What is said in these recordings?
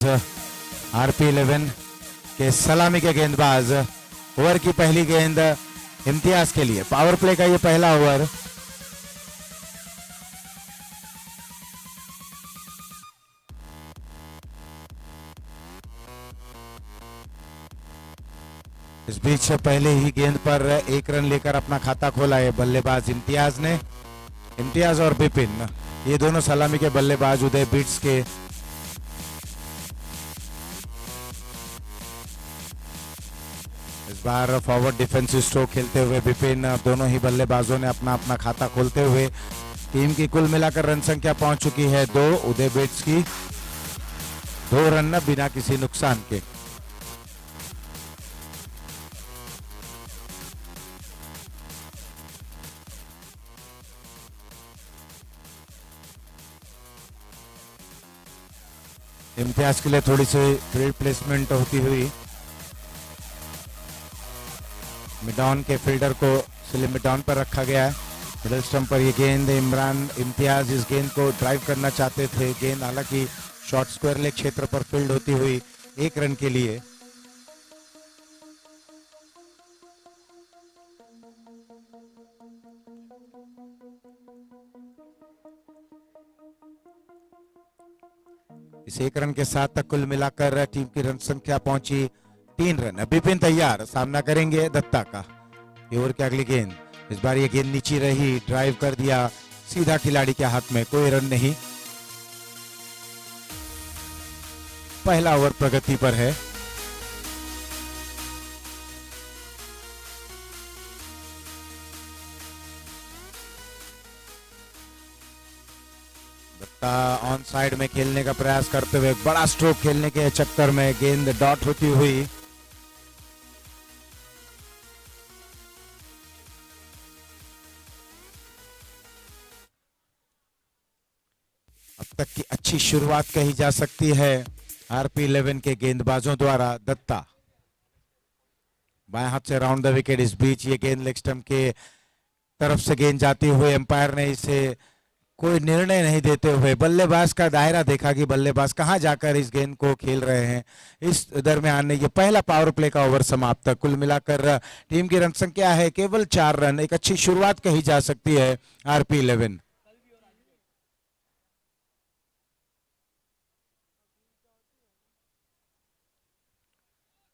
RP11 के सलामी के गेंदबाज ओवर की पहली गेंद इम्तियाज के लिए। पावर प्ले का ये पहला ओवर। इस बीच पहले ही गेंद पर एक रन लेकर अपना खाता खोला है बल्लेबाज इम्तियाज ने। इम्तियाज और बिपिन ये दोनों सलामी के बल्लेबाज उदय बीट्स के। इस बार फॉरवर्ड डिफेंसिव स्ट्रोक खेलते हुए बिपिन, दोनों ही बल्लेबाजों ने अपना अपना खाता खोलते हुए टीम की कुल मिलाकर रन संख्या पहुंच चुकी है 2। उदय बीट्स की 2 रन बिना किसी नुकसान के। इम्तियाज के लिए थोड़ी सी फील्ड प्लेसमेंट होती हुई मिडॉन के फील्डर को स्लिम मिडॉन पर रखा गया है। मिडल स्टंप पर ये गेंद इम्तियाज इस गेंद को ड्राइव करना चाहते थे। गेंद हालांकि शॉर्ट स्क्वायर लेग क्षेत्र पर फील्ड होती हुई 1 रन के लिए। इस 1 रन के साथ तक कुल मिलाकर टीम की रन संख्या पहुंची 3 रन। बिपिन तैयार, सामना करेंगे दत्ता का। ये ओवर की अगली गेंद, इस बार ये गेंद नीचे रही, ड्राइव कर दिया सीधा खिलाड़ी के हाथ में, कोई रन नहीं। पहला ओवर प्रगति पर है। दत्ता ऑन साइड में खेलने का प्रयास करते हुए बड़ा स्ट्रोक खेलने के चक्कर में गेंद डॉट होती हुई। अब तक की अच्छी शुरुआत कही जा सकती है RP11 के गेंदबाजों द्वारा। दत्ता बाएं हाथ से राउंड द विकेट। इस बीच ये गेंद लेग स्टंप के तरफ से गेंद जाती हुई एम्पायर ने इसे कोई निर्णय नहीं देते हुए बल्लेबाज का दायरा देखा कि बल्लेबाज कहां जाकर इस गेंद को खेल रहे हैं। इस दरमियान ये पहला पावर प्ले का ओवर समाप्त। कुल मिलाकर टीम की रन संख्या है केवल 4 रन। एक अच्छी शुरुआत कही जा सकती है RP11।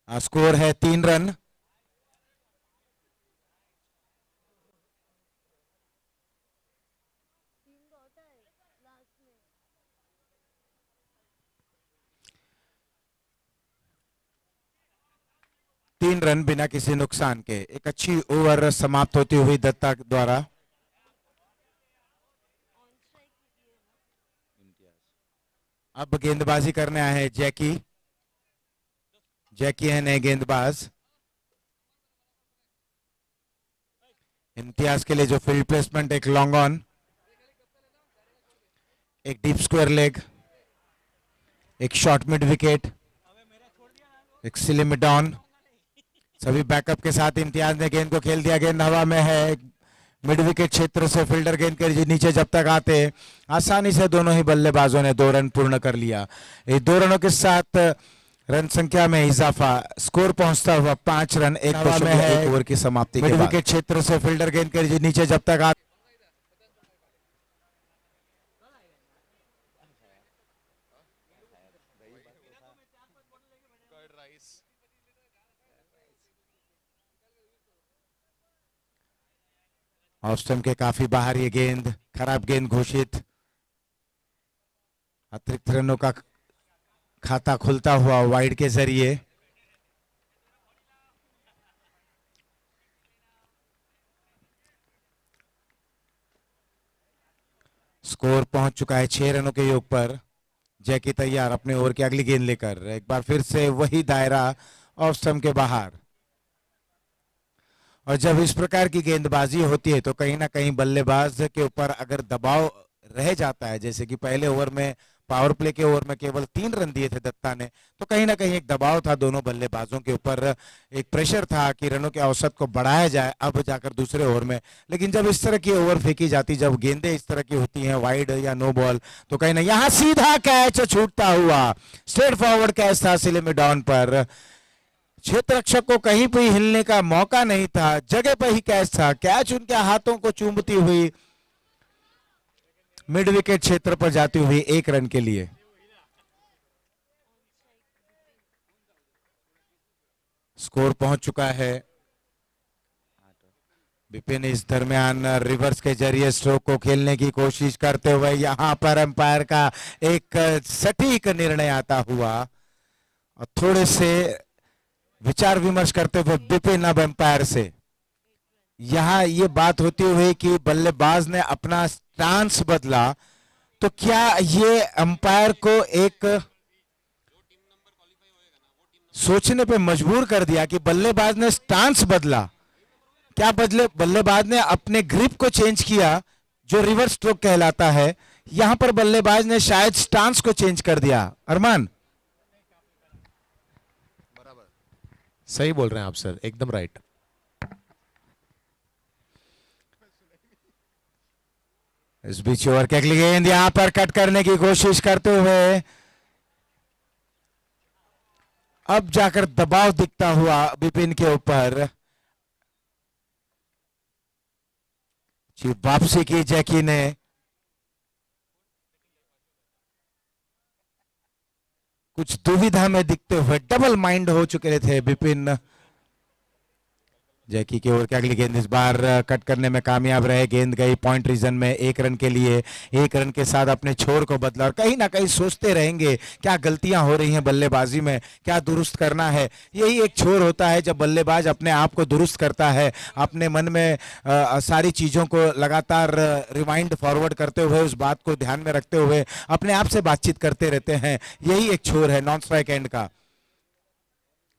स्कोर है 3 रन। तीन रन बिना किसी नुकसान के। एक अच्छी ओवर समाप्त होती हुई दत्ता द्वारा। अब गेंदबाजी करने आए हैं जैकी है नए गेंदबाज। इम्तियाज के लिए जो फील्ड प्लेसमेंट, एक लॉन्ग ऑन, एक डीप स्क्वायर लेग, एक शॉर्ट मिड विकेट, एक स्लिम मिडॉन, सभी बैकअप के साथ इम्तियाज ने गेंद को खेल दिया। गेंद हवा में है, मिड विकेट क्षेत्र से फील्डर गेंद के नीचे जब तक आते आसानी से दोनों ही बल्लेबाजों ने 2 रन पूर्ण कर लिया। ये 2 रनों के साथ रन संख्या में इजाफा, स्कोर पहुंचता हुआ 5 रन। एक में है ओवर की समाप्ति के बाद। मिड विकेट क्षेत्र से फील्डर गेंद के नीचे जब तक आते ऑफ स्टंप के काफी बाहर ये गेंद, खराब गेंद घोषित। अतिरिक्त रनों का खाता खुलता हुआ वाइड के जरिए। स्कोर पहुंच चुका है 6 रनों के योग पर। जैकी तैयार अपने ओवर की अगली गेंद लेकर। एक बार फिर से वही दायरा ऑफ स्टंप के बाहर। और जब इस प्रकार की गेंदबाजी होती है तो कहीं ना कहीं बल्लेबाज के ऊपर अगर दबाव रह जाता है, जैसे कि पहले ओवर में पावर प्ले के ओवर में केवल 3 रन दिए थे दत्ता ने, तो कहीं ना कहीं एक दबाव था दोनों बल्लेबाजों के ऊपर, एक प्रेशर था कि रनों के औसत को बढ़ाया जाए अब जाकर दूसरे ओवर में। लेकिन जब इस तरह की ओवर फेंकी जाती, जब गेंदें इस तरह की होती हैं वाइड या नो बॉल, तो कहीं ना यहाँ सीधा कैच छूटता हुआ, स्ट्रेट फॉरवर्ड कैच था सिले में डाउन पर, क्षेत्र रक्षक को कहीं भी हिलने का मौका नहीं था, जगह पर ही कैच था। कैच उनके हाथों को चूमती हुई मिड विकेट क्षेत्र पर जाती हुई 1 रन के लिए। स्कोर पहुंच चुका है। विपिन इस दरमियान रिवर्स के जरिए स्ट्रोक को खेलने की कोशिश करते हुए, यहां पर अंपायर का एक सटीक निर्णय आता हुआ और थोड़े से विचार विमर्श करते हुए विपिन अब अंपायर से, यहां ये बात होती हुई कि बल्लेबाज ने अपना स्टांस बदला, तो क्या ये अंपायर को एक सोचने पे मजबूर कर दिया कि बल्लेबाज ने स्टांस बदला, क्या बदले बल्लेबाज ने अपने ग्रिप को चेंज किया जो रिवर्स स्ट्रोक कहलाता है, यहां पर बल्लेबाज ने शायद स्टांस को चेंज कर दिया। अरमान, सही बोल रहे हैं आप सर, एकदम राइट। इस बीच ओवर की अगली गेंद यहां पर कट करने की कोशिश करते हुए, अब जाकर दबाव दिखता हुआ विपिन के ऊपर। वापसी की जैकी ने, कुछ दुविधा में दिखते हुए, डबल माइंड हो चुके थे विपिन। जैकी की ओर की अगली गेंद इस बार कट करने में कामयाब रहे, गेंद गई पॉइंट रीजन में 1 रन के लिए। 1 रन के साथ अपने छोर को बदला और कहीं ना कहीं सोचते रहेंगे क्या गलतियां हो रही हैं बल्लेबाजी में, क्या दुरुस्त करना है। यही एक छोर होता है जब बल्लेबाज अपने आप को दुरुस्त करता है, अपने मन में सारी चीजों को लगातार रिवाइंड फॉरवर्ड करते हुए, उस बात को ध्यान में रखते हुए अपने आप से बातचीत करते रहते हैं। यही एक छोर है नॉन स्ट्राइक एंड का।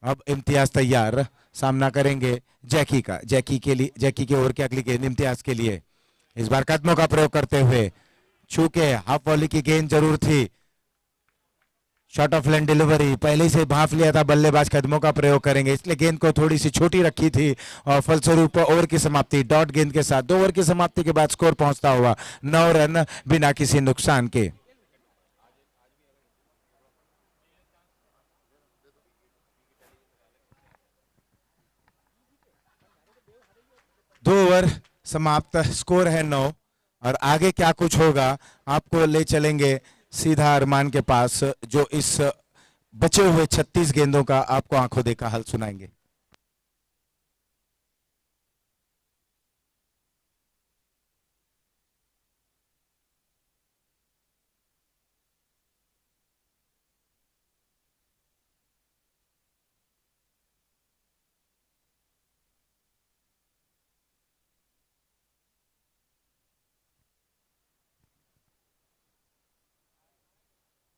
अब इम्तियाज तैयार, सामना करेंगे जैकी का। जैकी के लिए, जैकी के ओवर की अगली गेंद इम्तियाज के लिए, इस बार कदमों का प्रयोग करते हुए, चूंकि हाफ वॉली की गेंद जरूर थी, शॉर्ट ऑफ लेंथ डिलीवरी पहले से भांप लिया था, बल्लेबाज कदमों का प्रयोग करेंगे, इसलिए गेंद को थोड़ी सी छोटी रखी थी और फलस्वरूप ओवर की समाप्ति डॉट गेंद के साथ 2 ओवर की समाप्ति के बाद स्कोर पहुंचता हुआ 9 रन बिना किसी नुकसान के। दो ओवर समाप्त, स्कोर है 9 और आगे क्या कुछ होगा आपको ले चलेंगे सीधा अरमान के पास, जो इस बचे हुए 36 गेंदों का आपको आंखों देखा हल सुनाएंगे।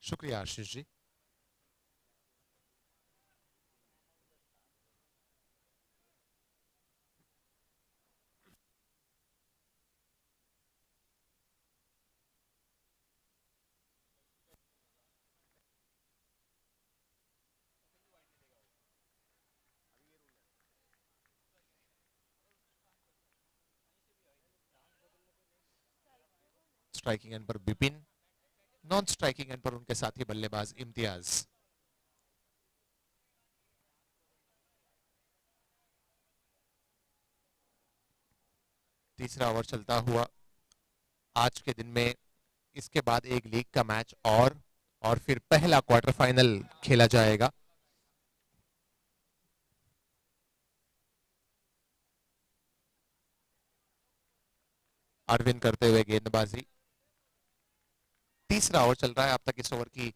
शुक्रिया आशीष जी। स्ट्राइकिंग एंड पर विपिन, नॉन स्ट्राइकिंग एंड पर उनके साथी बल्लेबाज इम्तियाज। तीसरा ओवर चलता हुआ आज के दिन में, इसके बाद एक लीग का मैच और फिर पहला क्वार्टर फाइनल खेला जाएगा। अरविंद करते हुए गेंदबाजी। तीसरा ओवर चल रहा है, अब तक इस ओवर की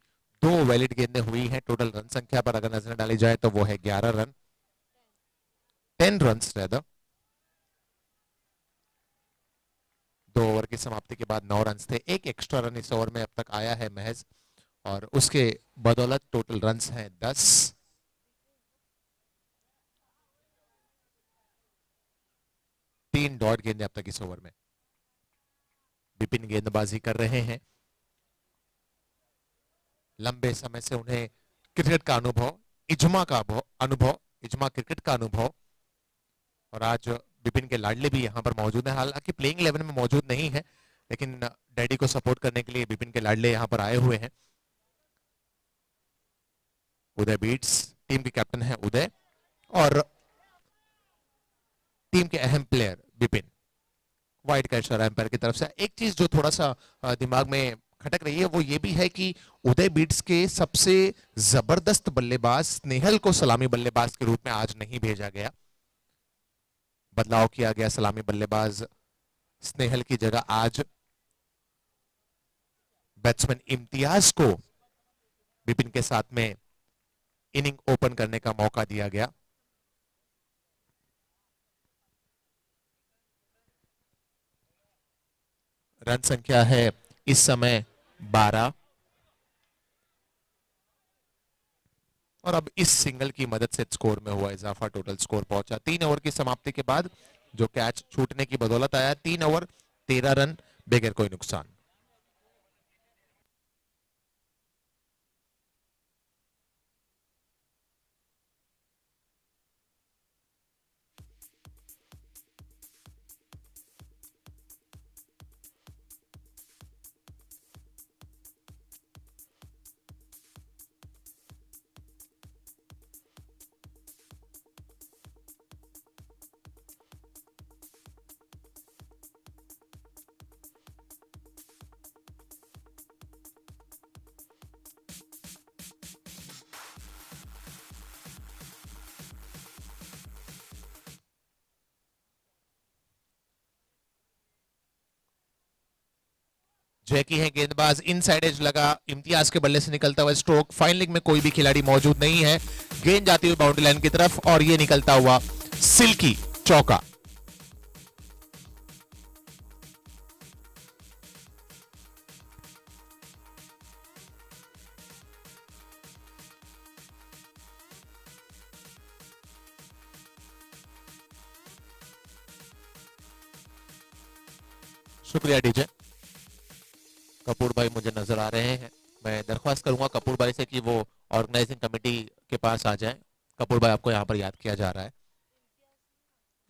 2 वैलिड गेंदें हुई हैं। टोटल रन संख्या पर अगर नजर डाली जाए तो वो है 11 रन, 10 रन रेदर। 2 ओवर की समाप्ति के बाद 9 रन थे, एक एक्स्ट्रा रन इस ओवर में अब तक आया है महज, और उसके बदौलत टोटल रन हैं 10। 3 डॉट गेंदें अब तक इस ओवर में। विपिन गेंदबाजी कर रहे हैं। लंबे समय से उन्हें क्रिकेट का अनुभव, इज्मा का अनुभव, इज्मा क्रिकेट का अनुभव। और आज विपिन के लाडले भी यहाँ पर मौजूद है, हालांकि प्लेइंग 11 में मौजूद नहीं है, लेकिन डैडी को सपोर्ट करने के लिए विपिन के लाडले यहाँ पर आए हुए हैं। उदय बीट्स टीम के कैप्टन है, उदय, और टीम के अहम प्लेयर विपिन। वाइड का इशारा एम्पायर की तरफ से। एक चीज जो थोड़ा सा दिमाग में खटक रही है वो ये भी है कि उदय बीट्स के सबसे जबरदस्त बल्लेबाज स्नेहल को सलामी बल्लेबाज के रूप में आज नहीं भेजा गया। बदलाव किया गया, सलामी बल्लेबाज स्नेहल की जगह आज बैट्समैन इम्तियाज को विपिन के साथ में इनिंग ओपन करने का मौका दिया गया। रन संख्या है इस समय 12, और अब इस सिंगल की मदद से स्कोर में हुआ इजाफा, टोटल स्कोर पहुंचा 3 ओवर की समाप्ति के बाद, जो कैच छूटने की बदौलत आया। 3 ओवर 13 रन बगैर कोई नुकसान। जैकी है गेंदबाज, इनसाइड एज लगा, इम्तियाज के बल्ले से निकलता हुआ स्ट्रोक। फाइन लेग में कोई भी खिलाड़ी मौजूद नहीं है। गेंद जाती हुई बाउंड्री लाइन की तरफ और ये निकलता हुआ सिल्की चौका। शुक्रिया डीजे। कपूर भाई मुझे नजर आ रहे हैं, मैं दरख्वास्त करूंगा कपूर भाई से कि वो ऑर्गेनाइजिंग कमेटी के पास आ जाएं। कपूर भाई आपको यहां पर याद किया जा रहा है।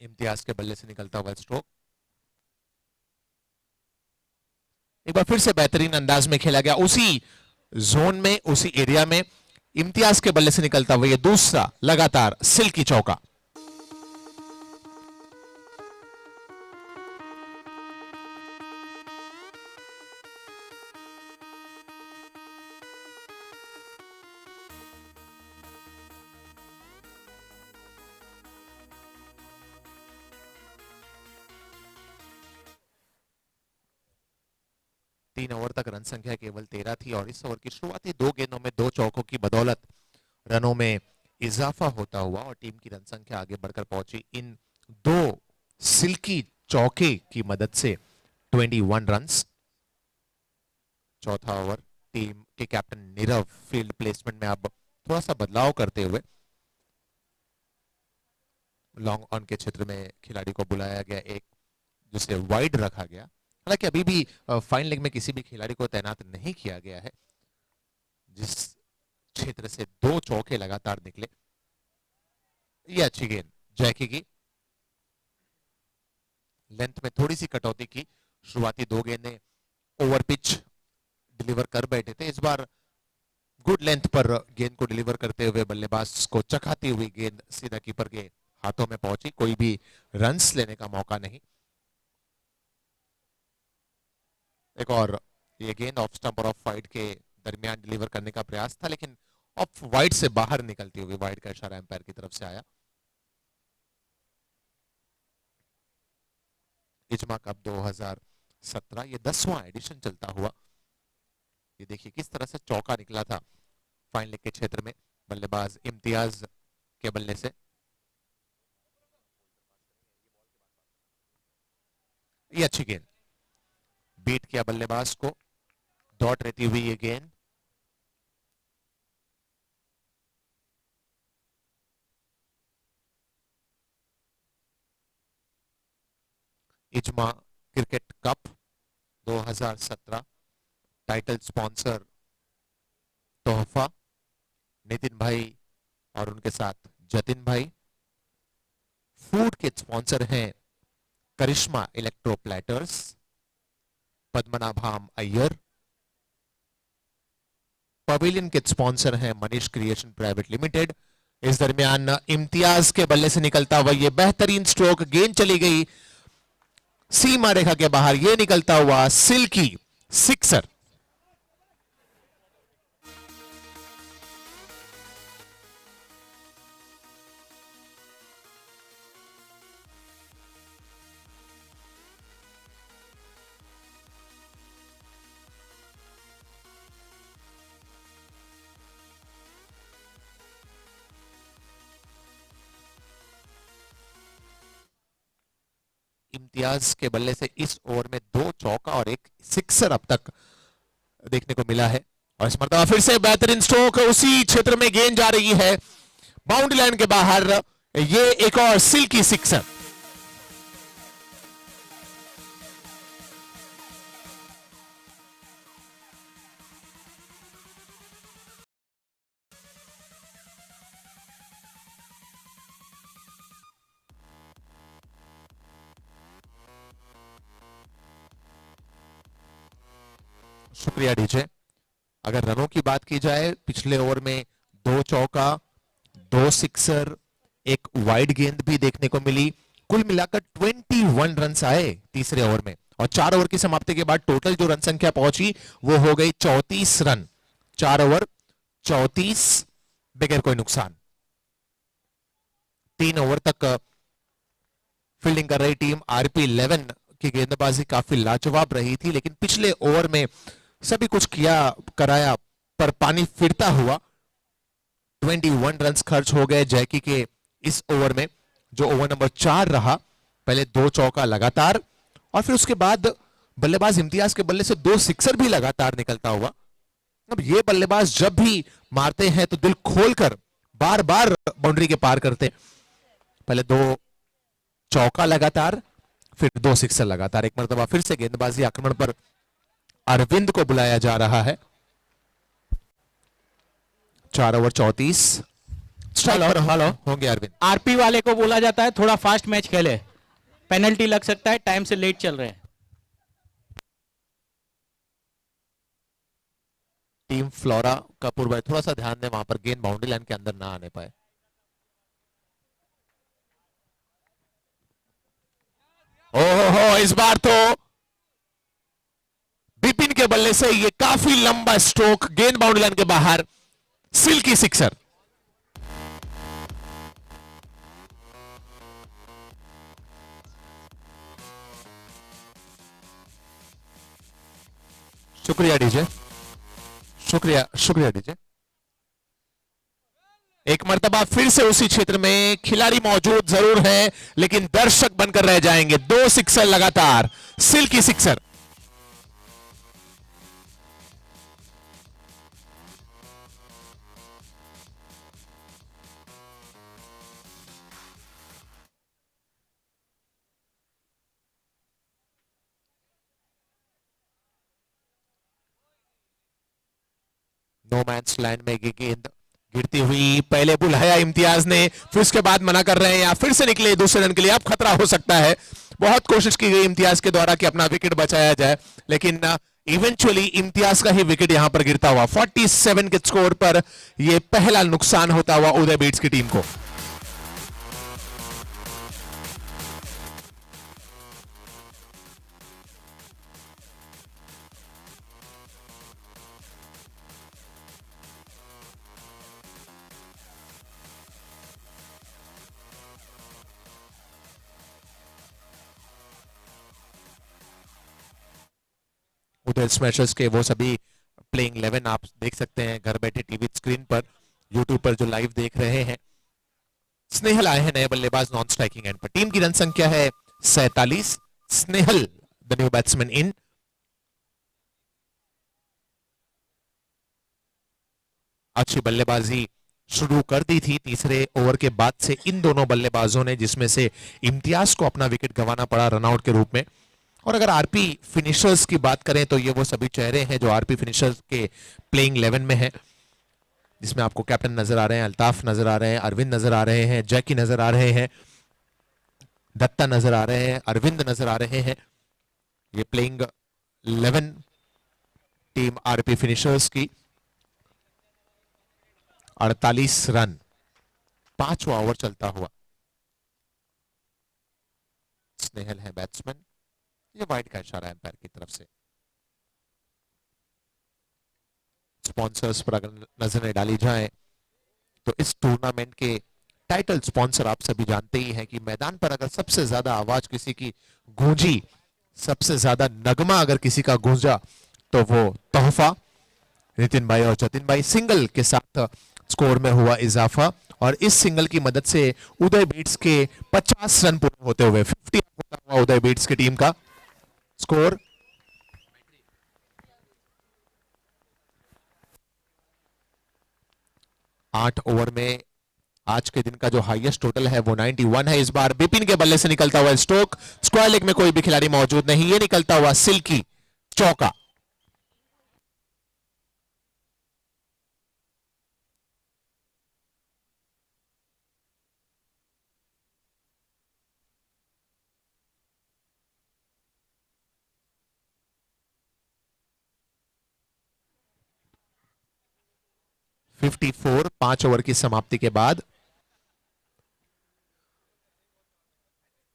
इम्तियाज के बल्ले से निकलता हुआ स्ट्रोक। एक बार फिर से बेहतरीन अंदाज में खेला गया, उसी जोन में, उसी एरिया में। इम्तियाज के बल्ले से निकलता हुआ ये दूसरा लगातार सिल्की चौका। तीन ओवर तक रन संख्या केवल 13 थी और इस ओवर की शुरुआती 2 गेंदों में 2 चौकों की बदौलत रनों में इजाफा होता हुआ और टीम की रन संख्या आगे बढ़कर पहुंची इन 2 सिल्की चौके की मदद से 21 रन्स। चौथा ओवर टीम के कैप्टन नीरव फील्ड प्लेसमेंट में अब थोड़ा सा बदलाव करते हुए लॉन्ग ऑन के क्षेत्र में खिलाड़ी को बुलाया गया, एक जिसे वाइड रखा गया। हालांकि अभी भी फाइन लेग में किसी भी खिलाड़ी को तैनात नहीं किया गया है। जिस क्षेत्र से 2 चौके लगातार निकले, ये अच्छी गेंद जैकी की, लेंथ में थोड़ी सी कटौती की। शुरुआती 2 गेंदें ओवर पिच डिलीवर कर बैठे थे, इस बार गुड लेंथ पर गेंद को डिलीवर करते हुए बल्लेबाज को चखाती हुई गेंद सीधा कीपर के हाथों में पहुंची। कोई भी रन्स लेने का मौका नहीं। एक और ये गेंद ऑफ स्टंप और ऑफ वाइड के दरमियान डिलीवर करने का प्रयास था, लेकिन ऑफ वाइड से बाहर निकलती हुई, वाइड का इशारा एम्पायर की तरफ से आया। इज्मा कप 2017 ये 10वां एडिशन चलता हुआ। ये देखिए किस तरह से चौका निकला था फाइन लेग के क्षेत्र में बल्लेबाज इम्तियाज के बल्ले से। ये अच्छी गेंद, बीट किया बल्लेबाज को, दौड़ रहती हुई ये गेंद। इज्मा क्रिकेट कप 2017 टाइटल स्पॉन्सर तोहफा, नितिन भाई और उनके साथ जतिन भाई। फूड के स्पॉन्सर हैं करिश्मा इलेक्ट्रो प्लेटर्स, पद्मनाभाम अय्यर। पवेलियन के स्पॉन्सर हैं मनीष क्रिएशन प्राइवेट लिमिटेड। इस दरमियान इम्तियाज के बल्ले से निकलता हुआ ये बेहतरीन स्ट्रोक, गेंद चली गई सीमा रेखा के बाहर, ये निकलता हुआ सिल्की सिक्सर। इम्तियाज के बल्ले से इस ओवर में 2 चौका और 1 सिक्सर अब तक देखने को मिला है। और इस मरतबा फिर से बेहतरीन स्ट्रोक, उसी क्षेत्र में गेंद जा रही है बाउंड्री लाइन के बाहर, ये एक और सिल्की सिक्सर। शुक्रिया डीजे। अगर रनों की बात की जाए, पिछले ओवर में 2 चौका, 2 सिक्सर, 1 वाइड गेंद भी देखने को मिली। कुल मिलाकर 21 रन आए तीसरे ओवर में, और 4 ओवर की समाप्ति के बाद टोटल जो रन संख्या पहुंची वो हो गई 34 रन। 4 ओवर 34 बगैर कोई नुकसान। 3 ओवर तक फील्डिंग कर रही टीम आरपी 11 की गेंदबाजी काफी लाजवाब रही थी, लेकिन पिछले ओवर में सभी कुछ किया कराया पर पानी फिरता हुआ 21 रन खर्च हो गए जैकी के इस ओवर में, जो ओवर नंबर 4 रहा। पहले 2 चौका लगातार, और फिर उसके बाद बल्लेबाज इम्तियाज के बल्ले से 2 सिक्सर भी लगातार निकलता हुआ। अब ये बल्लेबाज जब भी मारते हैं तो दिल खोलकर बार बार बाउंड्री के पार करते हैं। पहले 2 चौका लगातार, फिर 2 सिक्सर लगातार। एक मरतबा फिर से गेंदबाजी आक्रमण पर अरविंद को बुलाया जा रहा है। 4 ओवर 34 स्ट्राइक पर हेलो होंगे अरविंद। आरपी वाले को बोला जाता है थोड़ा फास्ट मैच खेले, पेनल्टी लग सकता है, टाइम से लेट चल रहे हैं। टीम फ्लोरा कपूर भाई थोड़ा सा ध्यान दें, वहां पर गेंद बाउंड्री लाइन के अंदर ना आने पाए। ओहो, इस बार तो बिपिन के बल्ले से ये काफी लंबा स्ट्रोक, गेंद बाउंड्री लाइन के बाहर, सिल्की सिक्सर। शुक्रिया डीजे, शुक्रिया शुक्रिया डीजे। एक मर्तबा फिर से उसी क्षेत्र में खिलाड़ी मौजूद जरूर है, लेकिन दर्शक बनकर रह जाएंगे। 2 सिक्सर लगातार, silky sixer. No man's land में ये गेंद गिरती हुई, पहले बुलाया इम्तियाज ने, फिर उसके बाद मना कर रहे हैं, या फिर से निकले दूसरे रन के लिए। अब खतरा हो सकता है। बहुत कोशिश की गई इम्तियाज के द्वारा कि अपना विकेट बचाया जाए, लेकिन इवेंचुअली इम्तियाज का ही विकेट यहां पर गिरता हुआ। 47 के स्कोर पर यह पहला नुकसान होता हुआ उदय बीट्स की टीम को। उधर स्मैशर्स के वो सभी प्लेइंग 11 आप देख सकते हैं घर बैठे टीवी स्क्रीन पर, यूट्यूब पर जो लाइव देख रहे हैं। स्नेहल आए हैं नए बल्लेबाज नॉन स्ट्राइकिंग एंड पर। टीम की रन संख्या है 47। स्नेहल द न्यू बैट्समैन इन। अच्छी बल्लेबाजी शुरू कर दी थी तीसरे ओवर के बाद से इन दोनों बल्लेबाजों ने, जिसमें से इम्तियाज को अपना विकेट गंवाना पड़ा रनआउट के रूप में। और अगर आरपी फिनिशर्स की बात करें तो ये वो सभी चेहरे हैं जो आरपी फिनिशर्स के प्लेइंग 11 में हैं। जिसमें आपको कैप्टन नजर आ रहे हैं, अल्ताफ नजर आ रहे हैं, अरविंद नजर आ रहे हैं, जैकी नजर आ रहे हैं, दत्ता नजर आ रहे हैं, अरविंद नजर आ रहे हैं। ये प्लेइंग 11 टीम आरपी फिनिशर्स की। 48 रन, 5वां ओवर चलता हुआ। स्नेहल है बैट्समैन, ये वाइड का इशारा एम्पायर की तरफ से। स्पॉन्सर्स पर अगर नजरें डाली जाएं तो इस टूर्नामेंट के टाइटल स्पॉन्सर आप सभी जानते ही हैं कि मैदान पर अगर सबसे ज्यादा आवाज किसी की गूंजी, सबसे ज्यादा नगमा अगर किसी का गूंजा, तो वो तोहफा। नितिन भाई और जतिन भाई सिंगल के साथ स्कोर में हुआ इजाफा, और इस सिंगल की मदद से उदय बीट्स के 50 रन पूरे होते हुए 50 होता हुआ उदय बीट्स की टीम का स्कोर। आठ ओवर में आज के दिन का जो हाईएस्ट टोटल है वो 91 है। इस बार बिपिन के बल्ले से निकलता हुआ स्ट्रोक, स्क्वायर लेग में कोई भी खिलाड़ी मौजूद नहीं, ये निकलता हुआ सिल्की चौका। फिफ्टी 5 ओवर की समाप्ति के बाद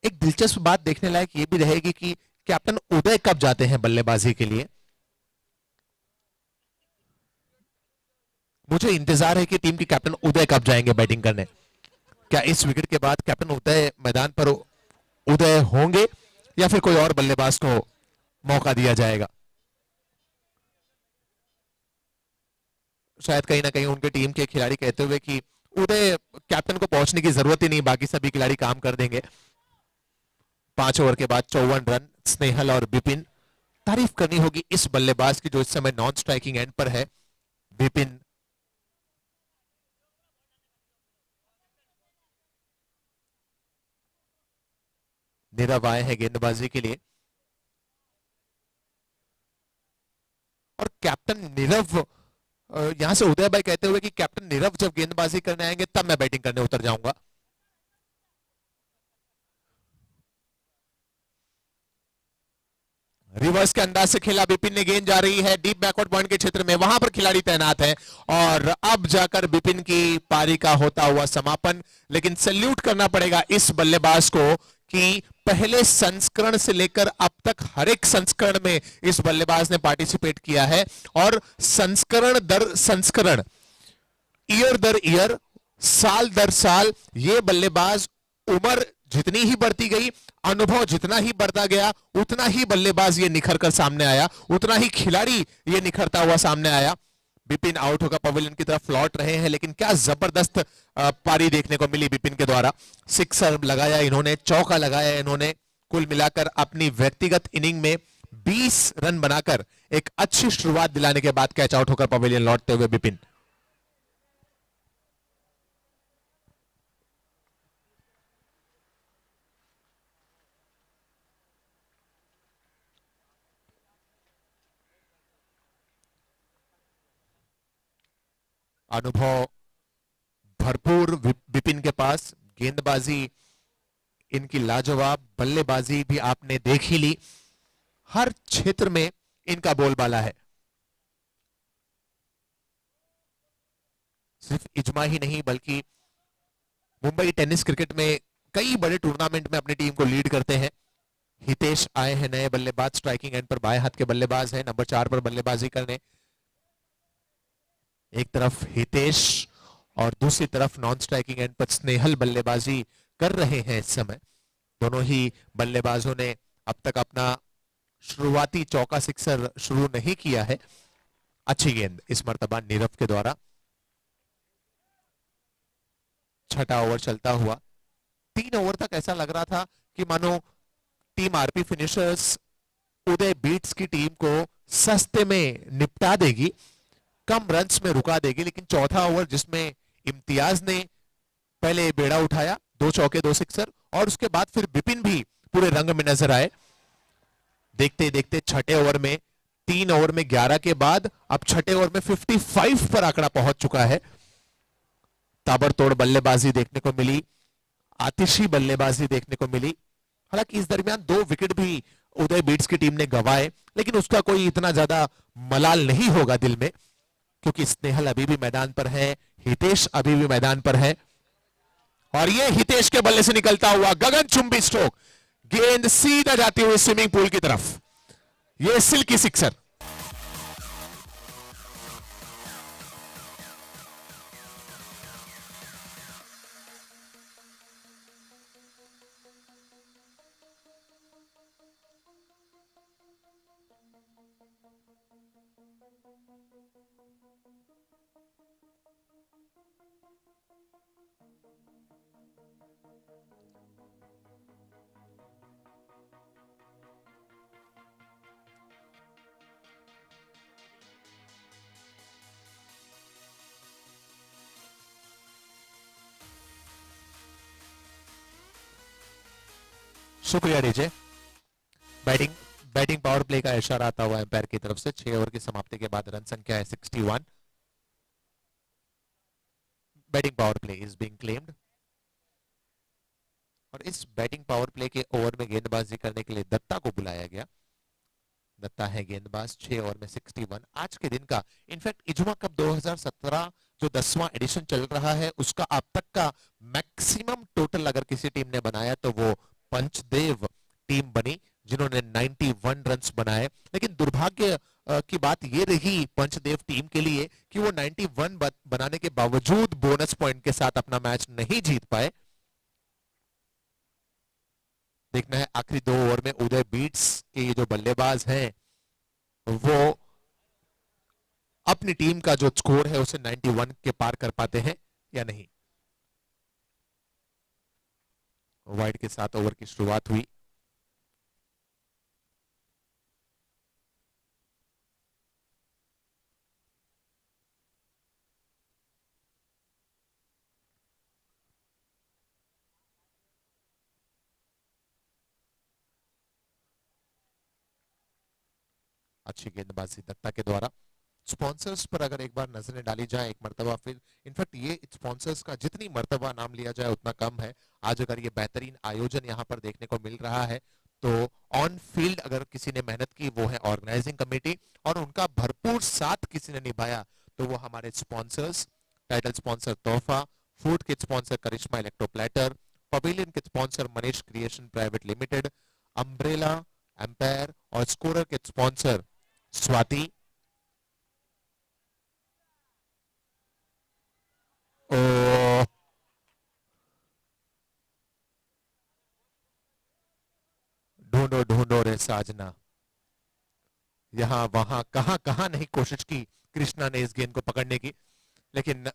एक दिलचस्प बात देखने लायक यह भी रहेगी कि कैप्टन उदय कब जाते हैं बल्लेबाजी के लिए। मुझे इंतजार है कि टीम के कैप्टन उदय कब जाएंगे बैटिंग करने। क्या इस विकेट के बाद कैप्टन उदय मैदान पर उदय होंगे या फिर कोई और बल्लेबाज को मौका दिया जाएगा। शायद कहीं ना कहीं उनके टीम के खिलाड़ी कहते हुए कि उदय कैप्टन को पहुंचने की जरूरत ही नहीं, बाकी सभी खिलाड़ी काम कर देंगे। 5 ओवर के बाद 54 रन। स्नेहल और बिपिन, तारीफ करनी होगी इस बल्लेबाज की जो इस समय नॉन स्ट्राइकिंग एंड पर है। बिपिन नीरव आए हैं गेंदबाजी के लिए, और कैप्टन नीरव यहां से उदय भाई कहते हुए कि कैप्टन नीरव जब गेंदबाजी करने आएंगे तब मैं बैटिंग करने उतर जाऊंगा। रिवर्स के अंदाज से खेला बिपिन ने, गेंद जा रही है डीप बैकवर्ड पॉइंट के क्षेत्र में, वहां पर खिलाड़ी तैनात है और अब जाकर बिपिन की पारी का होता हुआ समापन। लेकिन सैल्यूट करना पड़ेगा इस बल्लेबाज को कि पहले संस्करण से लेकर अब तक हर एक संस्करण में इस बल्लेबाज ने पार्टिसिपेट किया है, और संस्करण दर संस्करण, ईयर दर ईयर, साल दर साल ये बल्लेबाज, उम्र जितनी ही बढ़ती गई, अनुभव जितना ही बढ़ता गया, उतना ही बल्लेबाज ये निखर कर सामने आया, उतना ही खिलाड़ी ये निखरता हुआ सामने आया। बिपिन आउट होकर पवेलियन की तरफ लौट रहे हैं, लेकिन क्या जबरदस्त पारी देखने को मिली बिपिन के द्वारा। सिक्सर लगाया इन्होंने, चौका लगाया इन्होंने, कुल मिलाकर अपनी व्यक्तिगत इनिंग में 20 रन बनाकर एक अच्छी शुरुआत दिलाने के बाद कैच आउट होकर पवेलियन लौटते हुए बिपिन। अनुभव भरपूर बिपिन के पास, गेंदबाजी इनकी लाजवाब, बल्लेबाजी भी आपने देख ही ली, हर क्षेत्र में इनका बोलबाला है। सिर्फ इजमा ही नहीं बल्कि मुंबई टेनिस क्रिकेट में कई बड़े टूर्नामेंट में अपनी टीम को लीड करते हैं। हितेश आए हैं नए बल्लेबाज, स्ट्राइकिंग एंड पर बाएं हाथ के बल्लेबाज हैं, नंबर 4 पर बल्लेबाजी करने। एक तरफ हितेश और दूसरी तरफ नॉन स्ट्राइकिंग एंड पर स्नेहल बल्लेबाजी कर रहे हैं इस समय। दोनों ही बल्लेबाजों ने अब तक अपना शुरुआती चौका सिक्सर शुरू नहीं किया है। अच्छी गेंद इस मर्तबा नीरव के द्वारा। छठा ओवर चलता हुआ, 3 ओवर तक ऐसा लग रहा था कि मानो टीम आरपी फिनिशर्स उदय बीट्स की टीम को सस्ते में निपटा देगी, कम रन्स में रुका देगी, लेकिन चौथा ओवर जिसमें इम्तियाज ने पहले बेड़ा उठाया, 2 चौके 2 सिक्सर, और उसके बाद फिर बिपिन भी पूरे रंग में नजर आए। देखते देखते छठे ओवर में 3 ओवर में 11 के बाद अब छठे ओवर में 55 पर आंकड़ा पहुंच चुका है। ताबड़तोड़ बल्लेबाजी देखने को मिली, आतिशी बल्लेबाजी देखने को मिली। हालांकि इस दरमियान 2 विकेट भी उदय बीट्स की टीम ने गंवाए, लेकिन उसका कोई इतना ज्यादा मलाल नहीं होगा दिल में, क्योंकि स्नेहल अभी भी मैदान पर है, हितेश अभी भी मैदान पर है। और ये हितेश के बल्ले से निकलता हुआ गगनचुंबी स्ट्रोक, गेंद सीधा जाती हुई स्विमिंग पूल की तरफ, ये सिल्की सिक्सर। शुक्रिया DJ. Batting batting power play का इशारा आता हुआ एम्पायर की तरफ से। 6 ओवर की समाप्ति के बाद रन संख्या है 61। Batting power play is being claimed. और इस बैटिंग पावर प्ले के ओवर में गेंदबाजी करने के लिए दत्ता को बुलाया गया। दत्ता है गेंदबाज, 6 ओवर में 61। आज के दिन का इनफैक्ट इजुमा कप 2017 जो 10वां एडिशन चल रहा है, उसका अब तक का मैक्सिमम टोटल अगर किसी टीम ने बनाया तो वो पंचदेव टीम बनी, जिन्होंने 91 रन्स बनाए। लेकिन दुर्भाग्य की बात ये रही पंचदेव टीम के लिए कि वो 91 बनाने के बावजूद बोनस पॉइंट के साथ अपना मैच नहीं जीत पाए। देखना है आखिरी 2 ओवर में उदय बीट्स के ये जो बल्लेबाज हैं वो अपनी टीम का जो स्कोर है उसे 91 के पार कर पाते हैं या नहीं। वाइड के साथ ओवर की शुरुआत हुई। अच्छी गेंदबाजी दत्ता के द्वारा। स्पॉन्सर्स पर अगर एक बार नजरें डाली जाए एक मर्तबा, फिर इनफैक्ट ये स्पॉन्सर्स का जितनी मर्तबा नाम लिया जाए उतना कम है। आज अगर ये बेहतरीन आयोजन यहां पर देखने को मिल रहा है तो ऑन फील्ड अगर किसी ने मेहनत की वो है ऑर्गेनाइजिंग कमेटी, और उनका भरपूर साथ किसी ने निभाया तो वो हमारे sponsors. Title sponsor Tohfa, food के sponsor Karishma electro platter, pavilion के sponsor Manish creation private limited, umbrella, umpire और स्कोरर के स्पॉन्सर स्वाति। ओ ढूंढो ढूंढो रे साजना, यहां वहां कहां कहां नहीं कोशिश की कृष्णा ने इस गेंद को पकड़ने की, लेकिन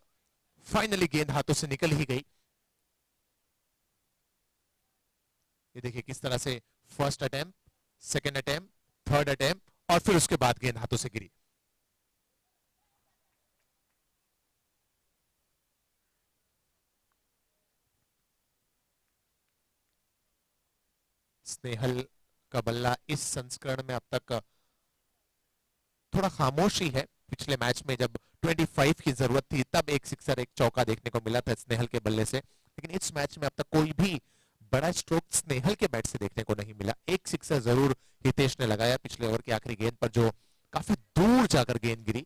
फाइनली गेंद हाथों से निकल ही गई। ये देखिए किस तरह से first attempt, second attempt, third attempt और फिर उसके बाद गेंद हाथों से गिरी। स्नेहल का बल्ला इस संस्करण में अब तक थोड़ा खामोश ही है। पिछले मैच में जब 25 की जरूरत थी तब एक सिक्सर एक चौका देखने को मिला था स्नेहल के बल्ले से, लेकिन इस मैच में अब तक कोई भी बड़ा स्ट्रोक स्नेहल के बैट से देखने को नहीं मिला। एक सिक्सर जरूर हितेश ने लगाया पिछले ओवर की आखिरी गेंद पर, जो काफी दूर जाकर गेंद गिरी।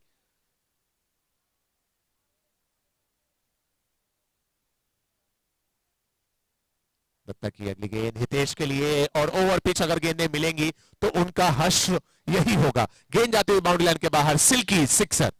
दत्ता की अगली गेंद हितेश के लिए, और ओवर पिच अगर गेंदें मिलेंगी तो उनका हश्र यही होगा। गेंद जाती हुई बाउंड्री लाइन के बाहर, silky sixer.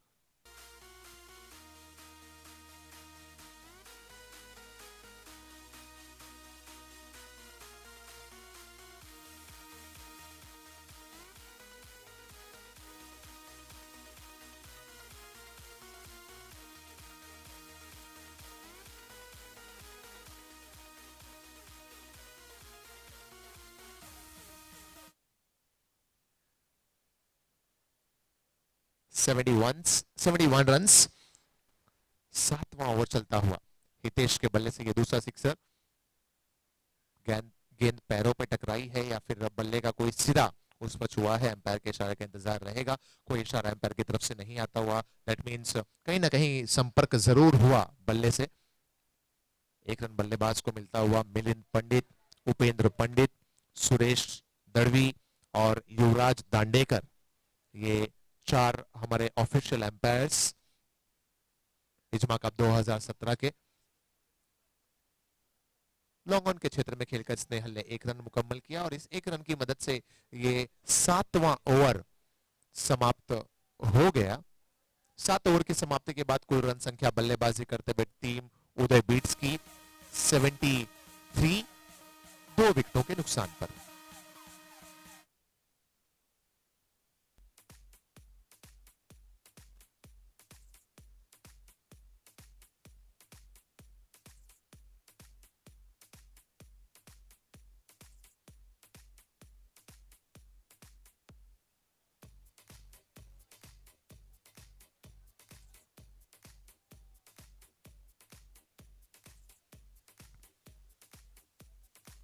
Seventy one runs, 7वां ओवर चलता हुआ। हितेश के बल्ले से ये दूसरा सिक्सर। गेंद पैरों पे टकराई है या फिर बल्ले का कोई सिरा उस पर हुआ है, एम्पायर के इशारे का इंतजार रहेगा। कोई इशारा एम्पायर की तरफ से नहीं आता हुआ, दैट मींस कहीं ना कहीं संपर्क जरूर हुआ बल्ले से। एक रन बल्लेबाज को मिलता हुआ मिलिंद पंडित, उपेंद्र पंडित, सुरेश दड़वी और युवराज दांडेकर, ये 4 हमारे ऑफिशियल एम्पायर्स इजमा कप 2017 के। लॉन्ग ऑन के क्षेत्र में खेलकर स्नेहल ने 1 रन मुकम्मल किया और इस 1 रन की मदद से ये 7वां ओवर समाप्त हो गया। 7 ओवर की समाप्ति के बाद कुल रन संख्या बल्लेबाजी करते हुए टीम उदय बीट्स की 73, 2 विकेटों के नुकसान पर।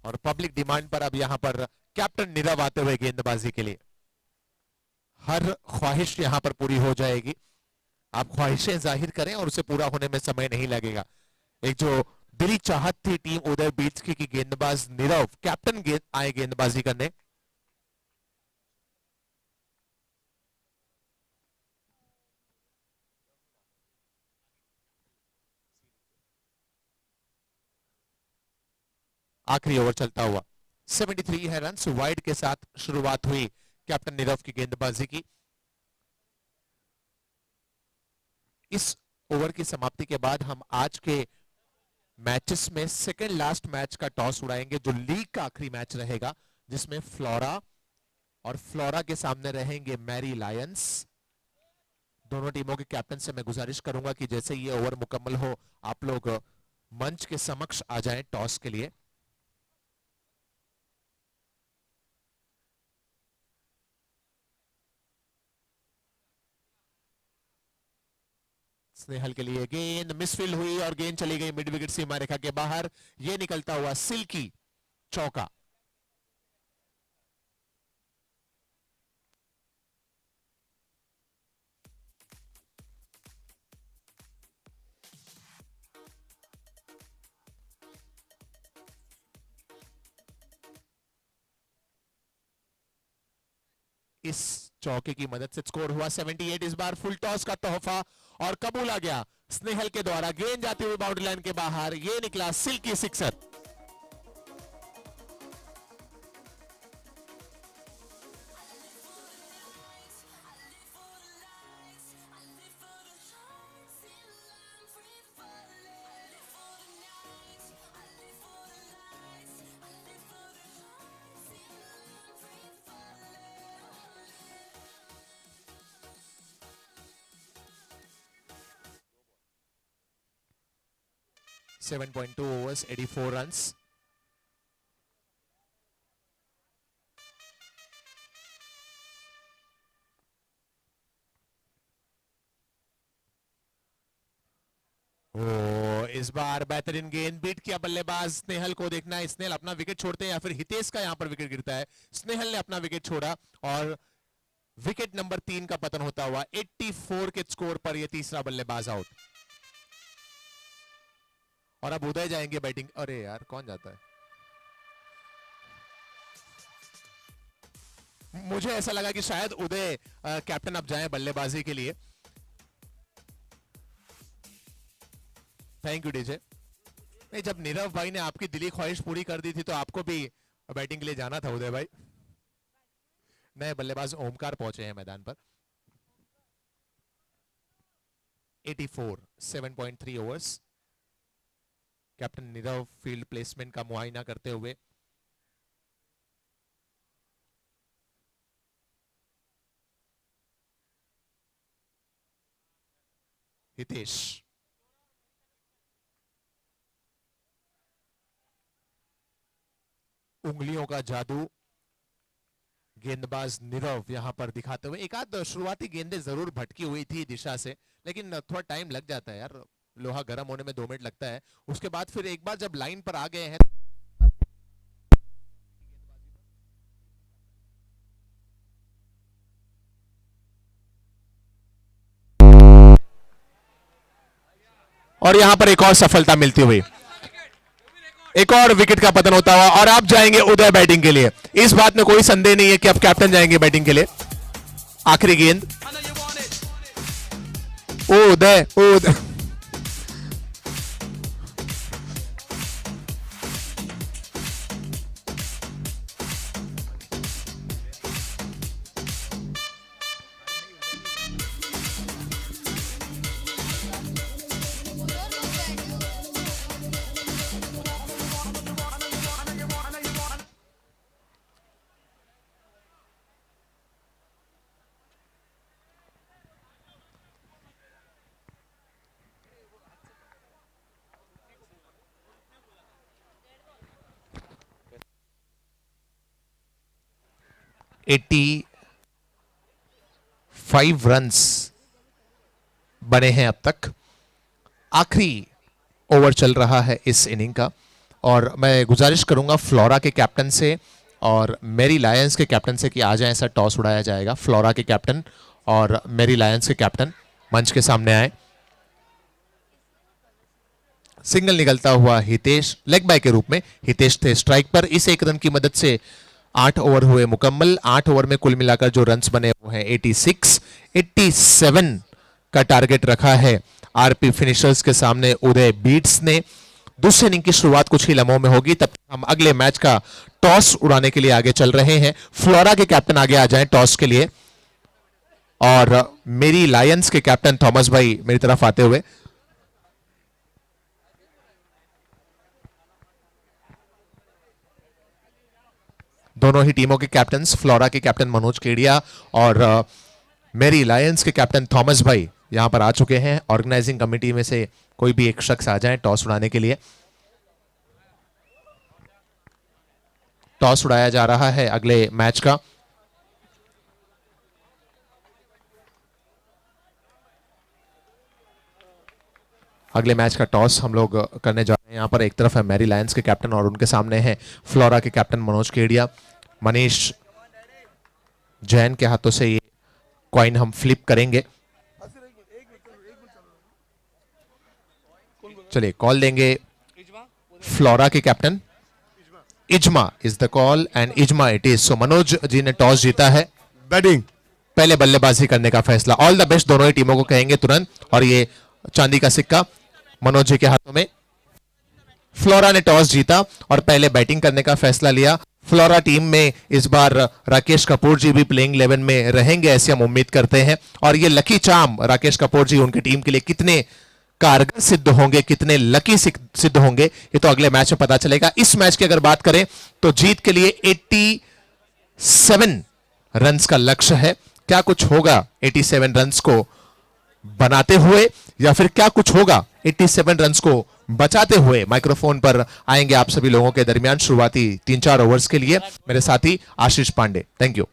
और पब्लिक डिमांड पर अब यहां पर कैप्टन नीरव आते हुए गेंदबाजी के लिए। हर ख्वाहिश यहां पर पूरी हो जाएगी। आप ख्वाहिशें जाहिर करें और उसे पूरा होने में समय नहीं लगेगा। एक जो दिली चाहत थी टीम उदय बीट्स की कि गेंदबाज नीरव कैप्टन आए गेंदबाजी करने। आखिरी ओवर चलता हुआ 73 है रन, वाइड के साथ शुरुआत हुई कैप्टन नीरव की गेंदबाजी की। इस ओवर की समाप्ति के बाद हम आज के मैचेस में सेकेंड लास्ट मैच का टॉस उड़ाएंगे, जो लीग का आखिरी मैच रहेगा, जिसमें फ्लोरा और फ्लोरा के सामने रहेंगे मैरी लायंस। दोनों टीमों के कैप्टन से मैं गुजारिश करूंगा कि जैसे ये ओवर मुकम्मल हो आप लोग मंच के समक्ष आ जाएं टॉस के लिए। स्नेहल के लिए गेंद मिसफील्ड हुई और गेंद चली गई मिड विकेट सीमा रेखा के बाहर। ये निकलता हुआ सिल्की चौका। इस चौके की मदद से स्कोर हुआ 78। इस बार फुल टॉस का तोहफा और कबूल आ गया स्नेहल के द्वारा। गेंद जाती हुई बाउंड्री लाइन के बाहर, ये निकला silkie sixer. Seven 7.2 overs, 84 runs. इस बार बेहतरीन गेंद बीट किया बल्लेबाज स्नेहल को। देखना है स्नेहल अपना विकेट छोड़ते हैं या फिर हितेश का यहां पर विकेट गिरता है। स्नेहल ने अपना विकेट छोड़ा और विकेट नंबर 3 का पतन होता हुआ 84 के स्कोर पर यह तीसरा बल्लेबाज आउट। और अब उदय जाएंगे बैटिंग। अरे यार कौन जाता है? मुझे ऐसा लगा कि शायद उदय कैप्टन अब जाएं बल्लेबाजी के लिए। Thank you DJ. नहीं, जब नीरव भाई ने आपकी दिली ख्वाहिश पूरी कर दी थी तो आपको भी बैटिंग के लिए जाना था उदय भाई। नए बल्लेबाज ओमकार पहुंचे हैं मैदान पर। 84, 7.3 overs. Captain Nirav field placement का मुआयना करते हुए हितेश। उंगलियों का जादू गेंदबाज नीरव यहां पर दिखाते हुए। एक आध शुरुआती गेंदें जरूर भटकी हुई थी दिशा से, लेकिन थोड़ा टाइम लग जाता है यार, लोहा गर्म होने में 2 मिनट लगता है। उसके बाद फिर एक बार जब लाइन पर आ गए हैं और यहां पर एक और सफलता मिलती हुई, एक और विकेट का पतन होता हुआ, और आप जाएंगे उदय बैटिंग के लिए। इस बात में कोई संदेह नहीं है कि आप कैप्टन जाएंगे बैटिंग के लिए। आखिरी गेंद, ओ उदय, ओ उदय। एट्टी 5 रन्स बने हैं अब तक। आखिरी ओवर चल रहा है इस इनिंग का, और मैं गुजारिश करूंगा फ्लोरा के कैप्टन से और मेरी लायंस के कैप्टन से कि आ जाएं, ऐसा टॉस उड़ाया जाएगा। फ्लोरा के कैप्टन और मेरी लायंस के कैप्टन मंच के सामने आए। सिंगल निकलता हुआ हितेश, लेग बाय के रूप में हितेश थे स्ट्राइक पर। इस एक रन की मदद से 8 ओवर हुए मुकम्मल। 8 ओवर में कुल मिलाकर जो रन्स बने वो हैं 86। 87 का टारगेट रखा है आरपी फिनिशर्स के सामने उदय बीट्स ने। दूसरी इनिंग की शुरुआत कुछ ही लम्हों में होगी, तब हम अगले मैच का टॉस उड़ाने के लिए आगे चल रहे हैं। फ्लोरा के कैप्टन आगे आ जाएं टॉस के लिए, और मेरी लायंस के कैप्टन थॉमस भाई मेरी तरफ आते हुए। दोनों ही टीमों के कैप्टन, फ्लोरा के कैप्टन मनोज केडिया और मेरी लायंस के कैप्टन थॉमस भाई यहां पर आ चुके हैं। ऑर्गेनाइजिंग कमेटी में से कोई भी एक शख्स आ जाए टॉस उड़ाने के लिए। टॉस उड़ाया जा रहा है अगले मैच का। अगले मैच का टॉस हम लोग करने जा रहे हैं। यहां पर एक तरफ है मैरी लायंस के कैप्टन और उनके सामने है फ्लोरा के कैप्टन मनोज केडिया। मनीष जैन के हाथों से ये कॉइन हम फ्लिप करेंगे। चलिए कॉल देंगे फ्लोरा के captain. IJMA is the call and IJMA it is. So Manoj ji ने टॉस जीता है, बैटिंग पहले बल्लेबाजी करने का फैसला। ऑल द बेस्ट दोनों ही टीमों को कहेंगे तुरंत, और ये चांदी का सिक्का मनोज जी के हाथों में। फ्लोरा ने टॉस जीता और पहले बैटिंग करने का फैसला लिया। फ्लोरा टीम में इस बार राकेश कपूर जी भी प्लेइंग 11 में रहेंगे, ऐसी हम उम्मीद करते हैं। और ये लकी चार्म राकेश कपूर जी उनकी टीम के लिए कितने कारगर सिद्ध होंगे, कितने लकी सिद्ध होंगे, ये तो अगले मैच में पता चलेगा। इस मैच की अगर बात करें तो जीत के लिए 87 रन्स का लक्ष्य है। क्या कुछ होगा 87 रन्स को बनाते हुए, या फिर क्या कुछ होगा 87 रन्स को बचाते हुए? माइक्रोफोन पर आएंगे आप सभी लोगों के दरमियान शुरुआती 3-4 ओवर्स के लिए मेरे साथी Ashish Pandey. Thank you.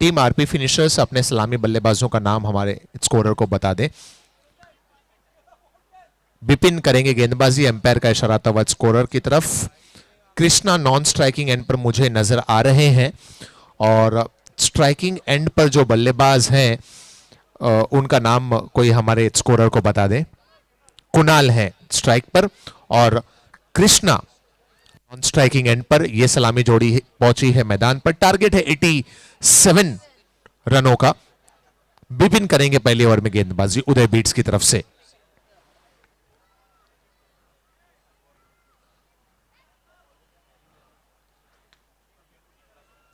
Team RP finishers अपने सलामी बल्लेबाजों का नाम हमारे स्कोरर को बता दें। बिपिन करेंगे गेंदबाजी, एम्पायर का इशारा था स्कोरर की तरफ। कृष्णा नॉन स्ट्राइकिंग एंड पर मुझे नजर आ रहे हैं, और स्ट्राइकिंग एंड पर जो बल्लेबाज हैं उनका नाम कोई हमारे स्कोरर को बता दें। कुणाल है स्ट्राइक पर और कृष्णा ऑन स्ट्राइकिंग एंड पर। यह सलामी जोड़ी पहुंची है मैदान पर। टारगेट है 87 रनों का। बिपिन करेंगे पहले ओवर में गेंदबाजी उदय बीट्स की तरफ से।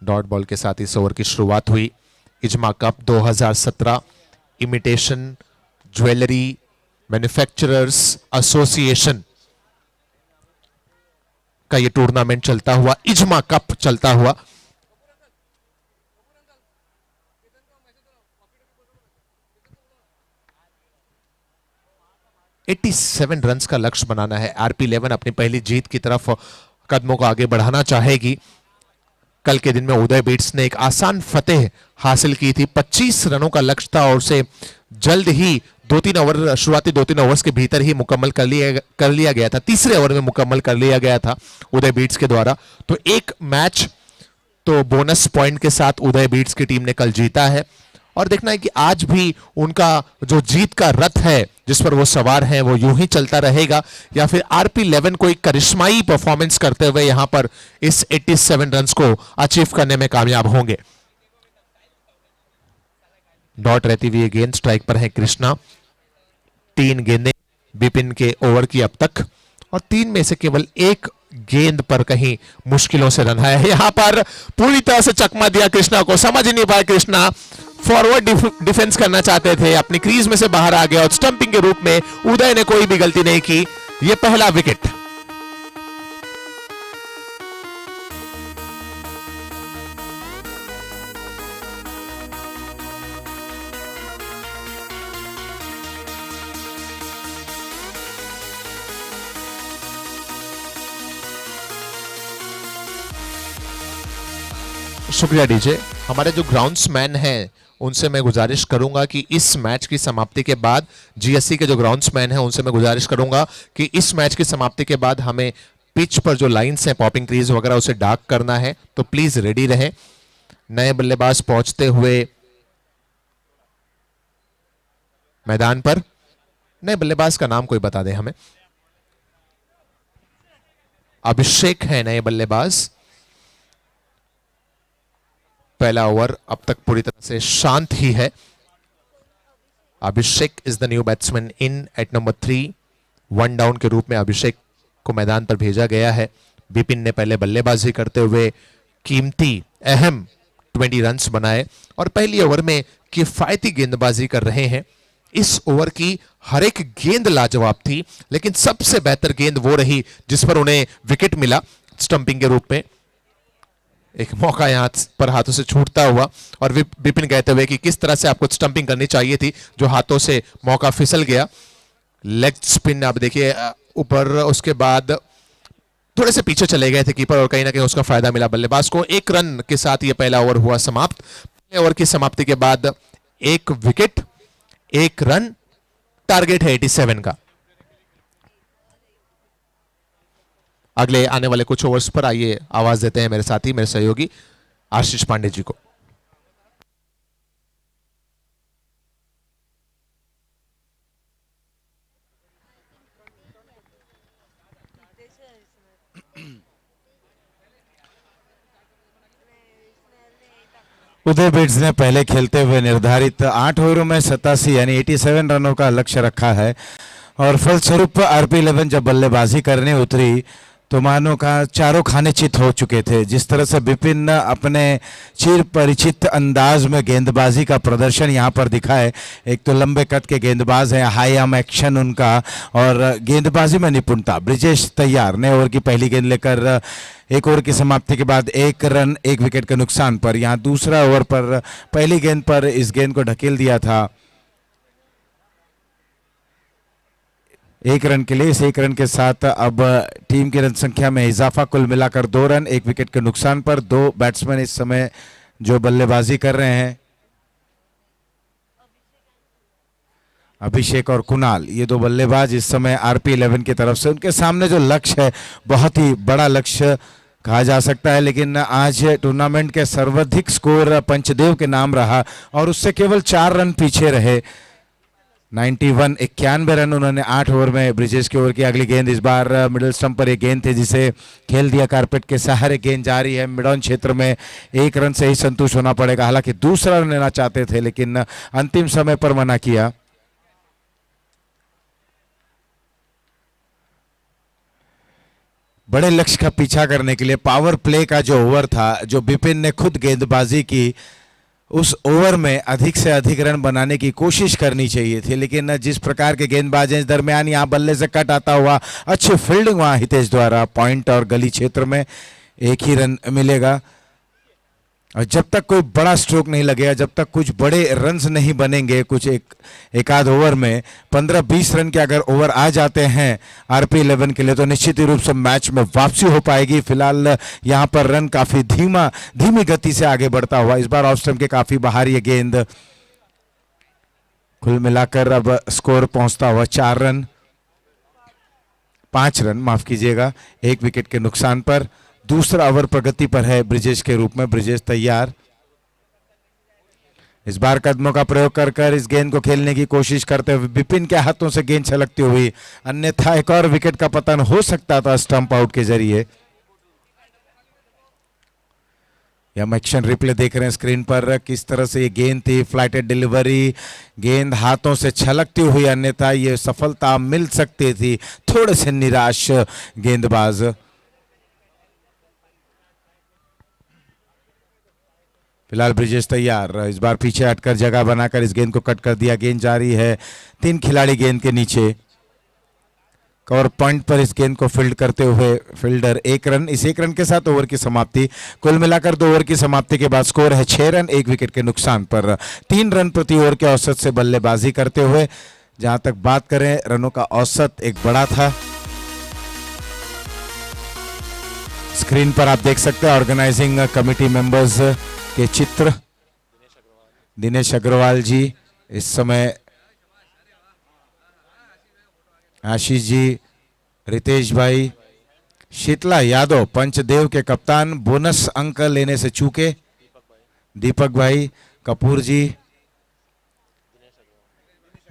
डॉट बॉल के साथ इस ओवर की शुरुआत हुई। IJMA cup 2017 imitation jewellery manufacturers association का ये टूर्नामेंट चलता हुआ, इजमा कप चलता हुआ। $87 रन्स का लक्ष्य बनाना है। RP11 अपनी पहली जीत की तरफ कदमों को आगे बढ़ाना चाहेगी। कल के दिन में उदय बीट्स ने एक आसान फतेह हासिल की थी। 25 रनों का लक्ष्य था और उसे जल्द ही शुरुआती 2-3 ओवर्स के भीतर ही मुकम्मल कर लिया गया था। तीसरे ओवर में मुकम्मल कर लिया गया था उदय बीट्स के द्वारा। तो एक मैच तो बोनस पॉइंट के साथ उदय बीट्स की टीम ने कल जीता है, और देखना है कि आज भी उनका जो जीत का रथ है जिस पर वो सवार हैं वो यूं ही चलता रहेगा, या फिर RP11 कोई करिश्माई परफॉर्मेंस करते हुए यहां पर इस 87 रन्स को अचीव करने में कामयाब होंगे। डॉट रहती हुई गेंद स्ट्राइक पर है कृष्णा। 3 गेंदें बिपिन के ओवर की अब तक, और 3 में से केवल एक गेंद पर कहीं मुश्किलों से रन है। यहां पर पूरी तरह से चकमा दिया कृष्णा को, समझ ही नहीं पाए कृष्णा। फॉरवर्ड डिफेंस करना चाहते थे, अपनी क्रीज में से बाहर आ गया और स्टंपिंग के रूप में उदय ने कोई भी गलती नहीं की। यह पहला विकेट। शुक्रिया डीजे। हमारे जो ग्राउंड्समैन हैं उनसे मैं गुजारिश करूंगा कि इस मैच की समाप्ति के बाद, GSC के जो ग्राउंड्समैन हैं उनसे मैं गुजारिश करूंगा कि इस मैच की समाप्ति के बाद हमें पिच पर जो लाइंस हैं, पॉपिंग क्रीज वगैरह, उसे डार्क करना है, तो प्लीज रेडी रहें। नए बल्लेबाज पहुंचते हुए मैदान पर। नए बल्लेबाज का नाम कोई बता दे हमें। अभिषेक है नए बल्लेबाज। पहला ओवर अब तक पूरी तरह से शांत ही है। Abhishek is the new batsman in at number 3। 1 down के रूप में अभिषेक को मैदान पर भेजा गया है। बिपिन ने पहले बल्लेबाजी करते हुए कीमती अहम 20 रन्स बनाए और पहली ओवर में किफायती गेंदबाजी कर रहे हैं। इस ओवर की हर एक गेंद लाजवाब थी, लेकिन सबसे बेहतर गेंद वो रही जिस पर उन्हें विकेट मिला स्टंपिंग के रूप में। एक मौका यहां पर हाथों से छूटता हुआ और बिपिन कहते हुए कि किस तरह से आपको स्टंपिंग करनी चाहिए थी, जो हाथों से मौका फिसल गया। लेग स्पिन आप देखिए ऊपर, उसके बाद थोड़े से पीछे चले गए थे कीपर और कहीं ना कहीं उसका फायदा मिला बल्लेबाज को। 1 रन के साथ यह पहला ओवर हुआ समाप्त। पहले ओवर की समाप्ति के बाद 1 विकेट 1 रन, टारगेट है 87 का। अगले आने वाले कुछ ओवर्स पर आइए आवाज देते हैं मेरे साथी, मेरे सहयोगी आशीष पांडे जी को। उदय बीट्स ने पहले खेलते हुए निर्धारित 8 ओवरों में 87 यानी 87 रनों का लक्ष्य रखा है, और फलस्वरूप RP11 जब बल्लेबाजी करने उतरी तो मानो का चारों खाने चित हो चुके थे। जिस तरह से बिपिन अपने चिर परिचित अंदाज में गेंदबाजी का प्रदर्शन यहाँ पर दिखाए, एक तो लंबे कद के गेंदबाज हैं, हाई आर्म एक्शन उनका और गेंदबाजी में निपुणता। ब्रिजेश तैयार नए ओवर की पहली गेंद लेकर 1 ओवर की समाप्ति के बाद 1 रन 1 विकेट के नुकसान पर यहाँ दूसरा ओवर पर पहली गेंद पर इस गेंद को ढकेल दिया था 1 रन के लिए। इस 1 रन के साथ अब टीम की रन संख्या में इजाफा, कुल मिलाकर 2 रन 1 विकेट के नुकसान पर। 2 बैट्समैन इस समय जो बल्लेबाजी कर रहे हैं, अभिषेक और कुणाल, ये दो बल्लेबाज इस समय आरपी 11 की तरफ से, उनके सामने जो लक्ष्य है बहुत ही बड़ा लक्ष्य कहा जा सकता है, लेकिन आज टूर्नामेंट के सर्वाधिक स्कोर पंचदेव के नाम रहा और उससे केवल 4 रन पीछे रहे। 91 रन उन्होंने 8 ओवर में ब्रिजेश की ओवर की। अगली गेंद इस बार मिडिल स्टंप पर एक गेंद थी जिसे खेल दिया कारपेट के सहारे। गेंद जारी है मिड ऑन क्षेत्र में, 1 रन से ही संतुष्ट होना पड़ेगा। हालांकि दूसरा रन लेना चाहते थे लेकिन अंतिम समय पर मना किया। बड़े लक्ष्य का पीछा करने के लिए पावर प्ले का जो ओवर था, जो बिपिन ने खुद गेंदबाजी की, उस ओवर में अधिक से अधिक रन बनाने की कोशिश करनी चाहिए थी, लेकिन जिस प्रकार के गेंदबाज हैं इस दरमियान यहाँ बल्ले से कट आता हुआ, अच्छी फील्डिंग वहाँ हितेश द्वारा, पॉइंट और गली क्षेत्र में 1 ही रन मिलेगा। और जब तक कोई बड़ा स्ट्रोक नहीं लगेगा, जब तक कुछ बड़े रन्स नहीं बनेंगे, कुछ एक आध ओवर में 15-20 रन के अगर ओवर आ जाते हैं आरपी 11 के लिए तो निश्चित ही रूप से मैच में वापसी हो पाएगी। फिलहाल यहां पर रन काफी धीमी गति से आगे बढ़ता हुआ, इस बार ऑफ स्टंप के काफी बाहर ये गेंद। कुल मिलाकर अब स्कोर पहुंचता हुआ 4 रन, 5 रन माफ कीजिएगा, 1 विकेट के नुकसान पर। दूसरा ओवर प्रगति पर है ब्रिजेश के रूप में। ब्रिजेश तैयार, इस बार कदमों का प्रयोग कर इस गेंद को खेलने की कोशिश करते हुए बिपिन के हाथों से गेंद छलकती हुई, अन्यथा एक और विकेट का पतन हो सकता था स्टंप आउट के जरिए। हम एक्शन रिप्ले देख रहे हैं स्क्रीन पर, किस तरह से ये गेंद थी, फ्लाइटेड डिलीवरी, गेंद हाथों से छलकती हुई, अन्यथा ये सफलता मिल सकती थी। थोड़े से निराश गेंदबाज। फिलहाल ब्रिजेश तैयार, इस बार पीछे हटकर जगह बनाकर इस गेंद को कट कर दिया। गेंद जारी है, 3 खिलाड़ी गेंद के नीचे। कवर पॉइंट पर इस गेंद को फील्ड करते हुए फील्डर 1 रन। इस 1 रन के साथ ओवर की समाप्ति। कुल मिलाकर 2 ओवर की समाप्ति के बाद स्कोर है 6 रन 1 विकेट के नुकसान पर। 3 रन प्रति ओवर के औसत से बल्लेबाजी करते हुए, जहां तक बात करें रनों का औसत एक बड़ा था। स्क्रीन पर आप देख सकते हैं ऑर्गेनाइजिंग कमेटी मेंबर्स के चित्र। दिनेश अग्रवाल जी इस समय, आशीष जी, रितेश भाई, शीतला यादव पंचदेव के कप्तान, बोनस अंक लेने से चूके, दीपक भाई, कपूर जी,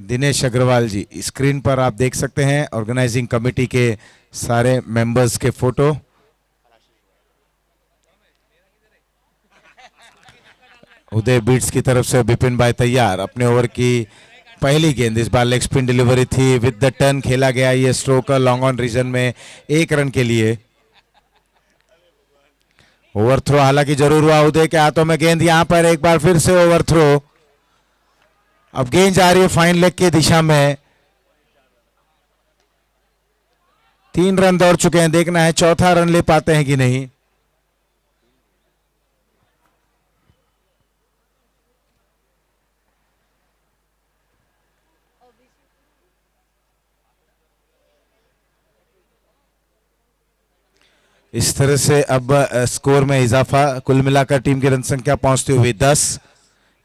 दिनेश अग्रवाल जी। स्क्रीन पर आप देख सकते हैं ऑर्गेनाइजिंग कमेटी के सारे मेंबर्स के फोटो। उदय बीट्स की तरफ से बिपिन भाई तैयार, अपने ओवर की पहली गेंद। इस बार लेग स्पिन डिलीवरी थी, विद द टर्न खेला गया ये स्ट्रोक लॉन्ग ऑन रीजन में 1 रन के लिए। ओवर थ्रो हालांकि जरूर हुआ उदय के हाथों में गेंद, यहां पर एक बार फिर से ओवर थ्रो। अब गेंद जा रही है फाइन लेग की दिशा में। 3 रन दौड़ चुके हैं, देखना है चौथा रन ले पाते हैं कि नहीं। इस तरह से अब स्कोर में इजाफा, कुल मिलाकर टीम की रन संख्या पहुंचती हुई 10,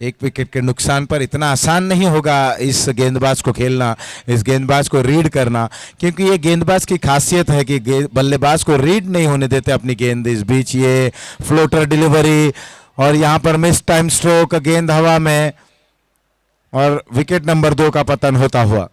1 विकेट के नुकसान पर। इतना आसान नहीं होगा इस गेंदबाज को खेलना, इस गेंदबाज को रीड करना, क्योंकि ये गेंदबाज की खासियत है कि बल्लेबाज को रीड नहीं होने देते अपनी गेंद। इस बीच ये फ्लोटर डिलीवरी और यहां पर मिस टाइम स्ट्रोक, गेंद हवा में और विकेट नंबर 2 का पतन होता हुआ।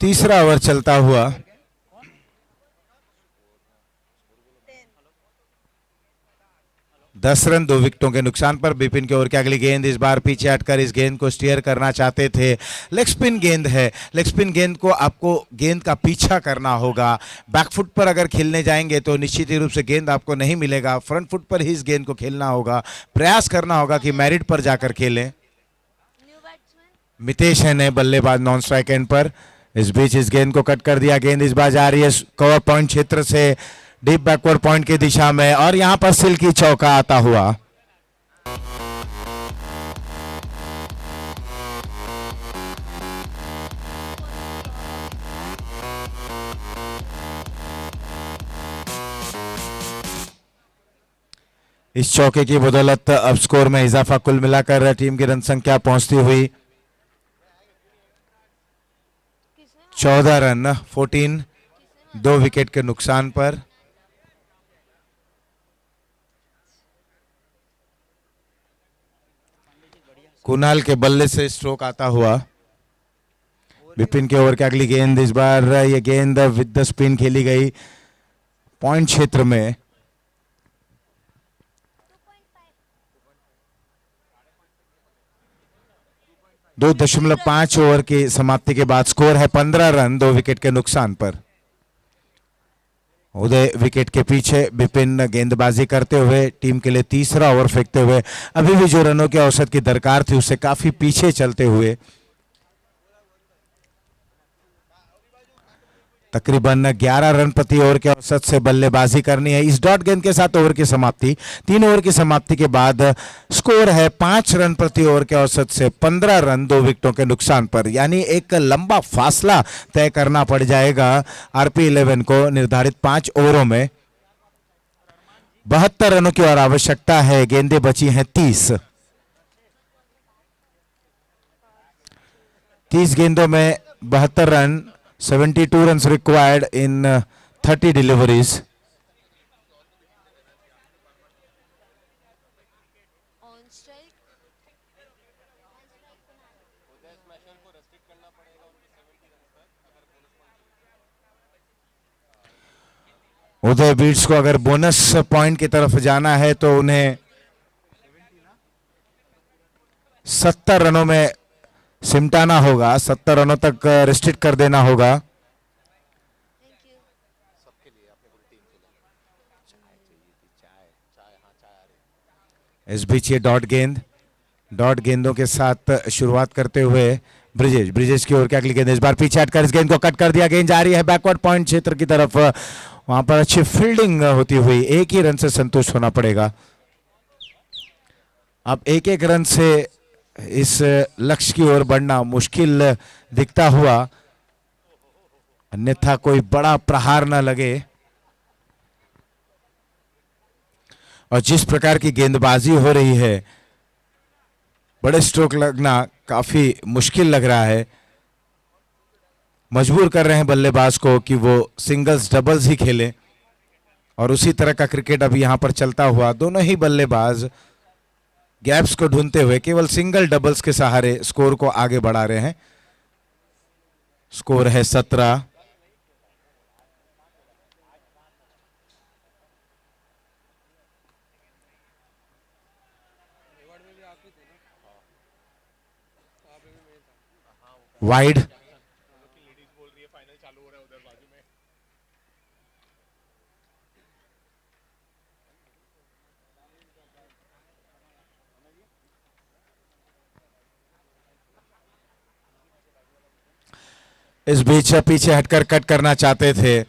तीसरा ओवर चलता हुआ, दस रन 2 विकेटों के नुकसान पर। बिपिन की ओर की अगली गेंद, इस बार पीछे हटकर इस गेंद को स्टीयर करना चाहते थे। लेग स्पिन गेंद है, लेग स्पिन गेंद को आपको गेंद का पीछा करना होगा। बैकफुट पर अगर खेलने जाएंगे तो निश्चित ही रूप से गेंद आपको नहीं मिलेगा, फ्रंट फुट पर ही इस गेंद को खेलना होगा। प्रयास करना होगा कि मैरिट पर जाकर खेलें। मितेश है ने बल्लेबाज नॉन स्ट्राइक एंड पर। इस बीच इस गेंद को कट कर दिया, गेंद इस बार जा रही है कवर पॉइंट क्षेत्र से डीप बैकवर्ड पॉइंट की दिशा में और यहां पर सिल्की चौका आता हुआ। इस चौके की बदौलत अब स्कोर में इजाफा, कुल मिलाकर टीम की रन संख्या पहुंचती हुई 14 रन 14, 2 विकेट के नुकसान पर। कुणाल के बल्ले से स्ट्रोक आता हुआ। विपिन के ओवर की अगली गेंद, इस बार ये गेंद विद द स्पिन खेली गई पॉइंट क्षेत्र में। 2.5 ओवर की समाप्ति के बाद स्कोर है 15 रन 2 विकेट के नुकसान पर। उदय विकेट के पीछे, विपिन गेंदबाजी करते हुए टीम के लिए तीसरा ओवर फेंकते हुए अभी भी जो रनों की औसत की दरकार थी उससे काफी पीछे चलते हुए तकरीबन 11 रन प्रति ओवर के औसत से बल्लेबाजी करनी है। इस डॉट गेंद के साथ ओवर की समाप्ति, 3 ओवर की समाप्ति के बाद स्कोर है 5 रन प्रति ओवर के औसत से 15 रन 2 विकेटों के नुकसान पर। यानी एक लंबा फासला तय करना पड़ जाएगा RP11 को निर्धारित 5 ओवरों में। 72 रनों की और आवश्यकता है, गेंदें बची हैं 30। 30 गेंदों में 72 run, 72 runs required in 30 deliveries. Uday beats को अगर बोनस पॉइंट की तरफ जाना है तो उन्हें 70 रनों में सिमटाना होगा, 70 रनों तक रिस्ट्रिक्ट कर देना होगा। इस बीच ये डॉट गेंदों के साथ शुरुआत करते हुए ब्रिजेश की ओर की अगली गेंद, इस बार पीछे हटकर इस गेंद को कट कर दिया। गेंद जा रही है बैकवर्ड पॉइंट क्षेत्र की तरफ, वहां पर अच्छी फील्डिंग होती हुई 1 ही रन से संतुष्ट होना पड़ेगा। अब 1-1 रन से इस लक्ष्य की ओर बढ़ना मुश्किल दिखता हुआ, अन्यथा कोई बड़ा प्रहार न लगे। और जिस प्रकार की गेंदबाजी हो रही है, बड़े स्ट्रोक लगना काफी मुश्किल लग रहा है। मजबूर कर रहे हैं बल्लेबाज को कि वो सिंगल्स डबल्स ही खेले और उसी तरह का क्रिकेट अभी यहां पर चलता हुआ दोनों ही बल्लेबाज गैप्स को ढूंढते हुए केवल सिंगल डबल्स के सहारे स्कोर को आगे बढ़ा रहे हैं। स्कोर है 17। वाइड, इस बीच पीछे हटकर कट करना चाहते थे,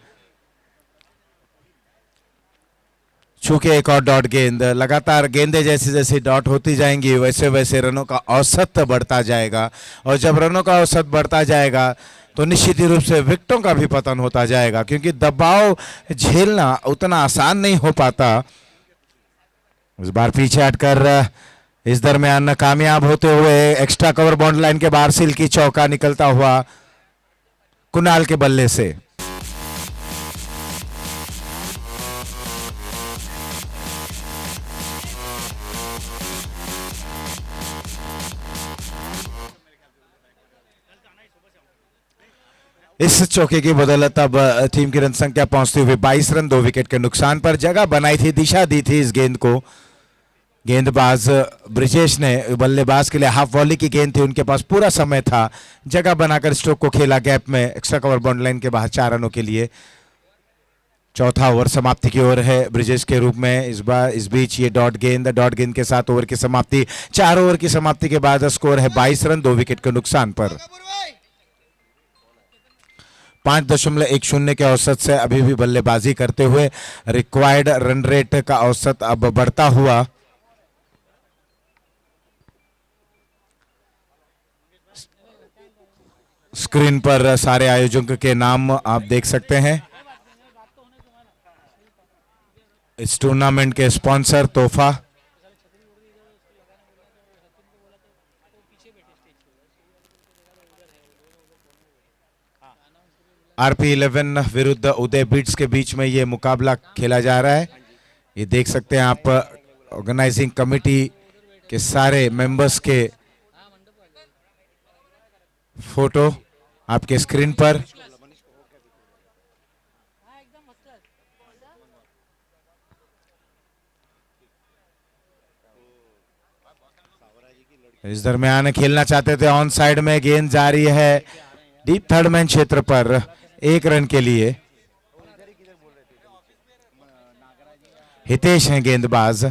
चूंकि एक और डॉट गेंद, लगातार गेंदें जैसी जैसी डॉट होती जाएंगी वैसे वैसे रनों का औसत बढ़ता जाएगा और जब रनों का औसत बढ़ता जाएगा तो निश्चित ही रूप से विकेटों का भी पतन होता जाएगा, क्योंकि दबाव झेलना उतना आसान नहीं हो पाता। इस बार पीछे हटकर इस दरमियान कामयाब होते हुए एक्स्ट्रा कवर बाउंड्री लाइन के बाहर सिल्की चौका निकलता हुआ कुणाल के बल्ले से। इस चौके की बदौलत अब टीम की रन संख्या पहुंचती हुई 22 रन 2 विकेट के नुकसान पर। जगह बनाई थी, दिशा दी थी इस गेंद को। गेंदबाज ब्रिजेश ने, बल्लेबाज के लिए हाफ वॉली की गेंद थी, उनके पास पूरा समय था, जगह बनाकर स्ट्रोक को खेला गैप में एक्स्ट्रा कवर बाउंड्री लाइन के बाहर 4 रनों के लिए। चौथा ओवर समाप्ति की ओर है ब्रिजेश के रूप में। इस बीच ये डॉट गेंद के साथ ओवर की समाप्ति। 4 ओवर की समाप्ति के बाद स्कोर है 22 रन, 2 विकेट के नुकसान पर। 5.10 के औसत से अभी भी बल्लेबाजी करते हुए रिक्वायर्ड रन रेट का औसत अब बढ़ता हुआ स्क्रीन पर सारे आयोजकों के नाम आप देख सकते हैं। इस टूर्नामेंट के स्पॉन्सर तोहफा, RP11 विरुद्ध उदय बीट्स के बीच में ये मुकाबला खेला जा रहा है। ये देख सकते हैं आप ऑर्गेनाइजिंग कमेटी के सारे मेंबर्स के फोटो आपके स्क्रीन पर। इस दरमियान खेलना चाहते थे, ऑन साइड में गेंद जारी है डीप थर्ड मैन क्षेत्र पर 1 रन के लिए। हितेश हैं गेंदबाज।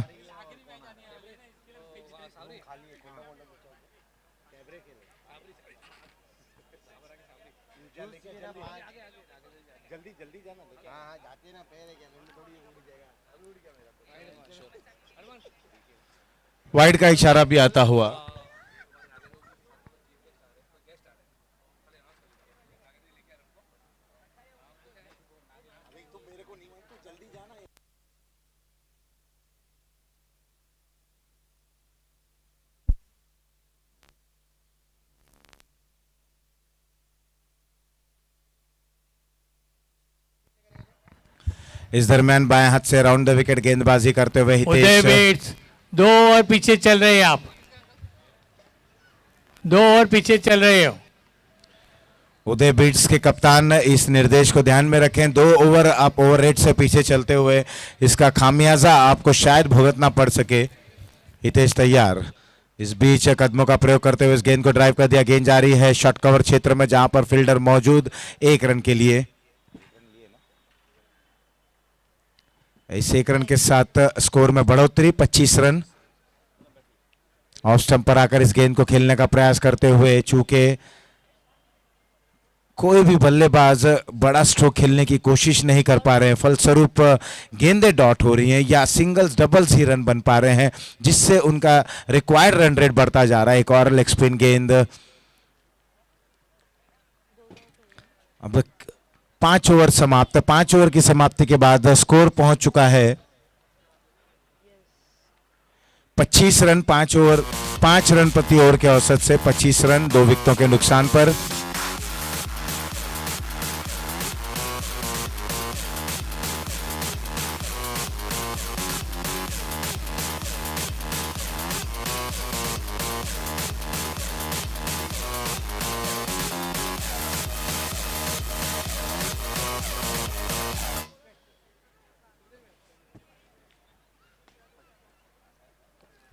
वाइड का इशारा भी आता हुआ। इस दरमियान बाएं हाथ से राउंड द विकेट गेंदबाजी करते हुए उदय हितेश। बीट्स 2 ओवर पीछे चल रहे हैं आप, 2 ओवर पीछे चल रहे हो। उदय बीट्स के कप्तान इस निर्देश को ध्यान में रखें। 2 ओवर आप ओवर रेट से पीछे चलते हुए इसका खामियाजा आपको शायद भुगतना पड़ सके। हितेश तैयार। इस बीच कदमों का प्रयोग करते हुए इस गेंद को ड्राइव कर दिया। गेंद जारी है शॉर्ट कवर क्षेत्र में जहां पर फील्डर मौजूद, 1 रन के लिए। इस 1 रन के साथ स्कोर में बढ़ोतरी 25 रन। ऑफ स्टंप पर आकर इस गेंद को खेलने का प्रयास करते हुए चूंकि कोई भी बल्लेबाज बड़ा स्ट्रोक खेलने की कोशिश नहीं कर पा रहे हैं, फलस्वरूप गेंदें डॉट हो रही हैं या सिंगल्स डबल्स ही रन बन पा रहे हैं, जिससे उनका रिक्वायर्ड रन रेट बढ़ता जा रहा है। एक और लेग स्पिन गेंद। अब 5 ओवर समाप्त। 5 ओवर की समाप्ति के बाद स्कोर पहुंच चुका है 25 रन। 5 ओवर 5 रन प्रति ओवर के औसत से 25 रन, 2 विकेटों के नुकसान पर।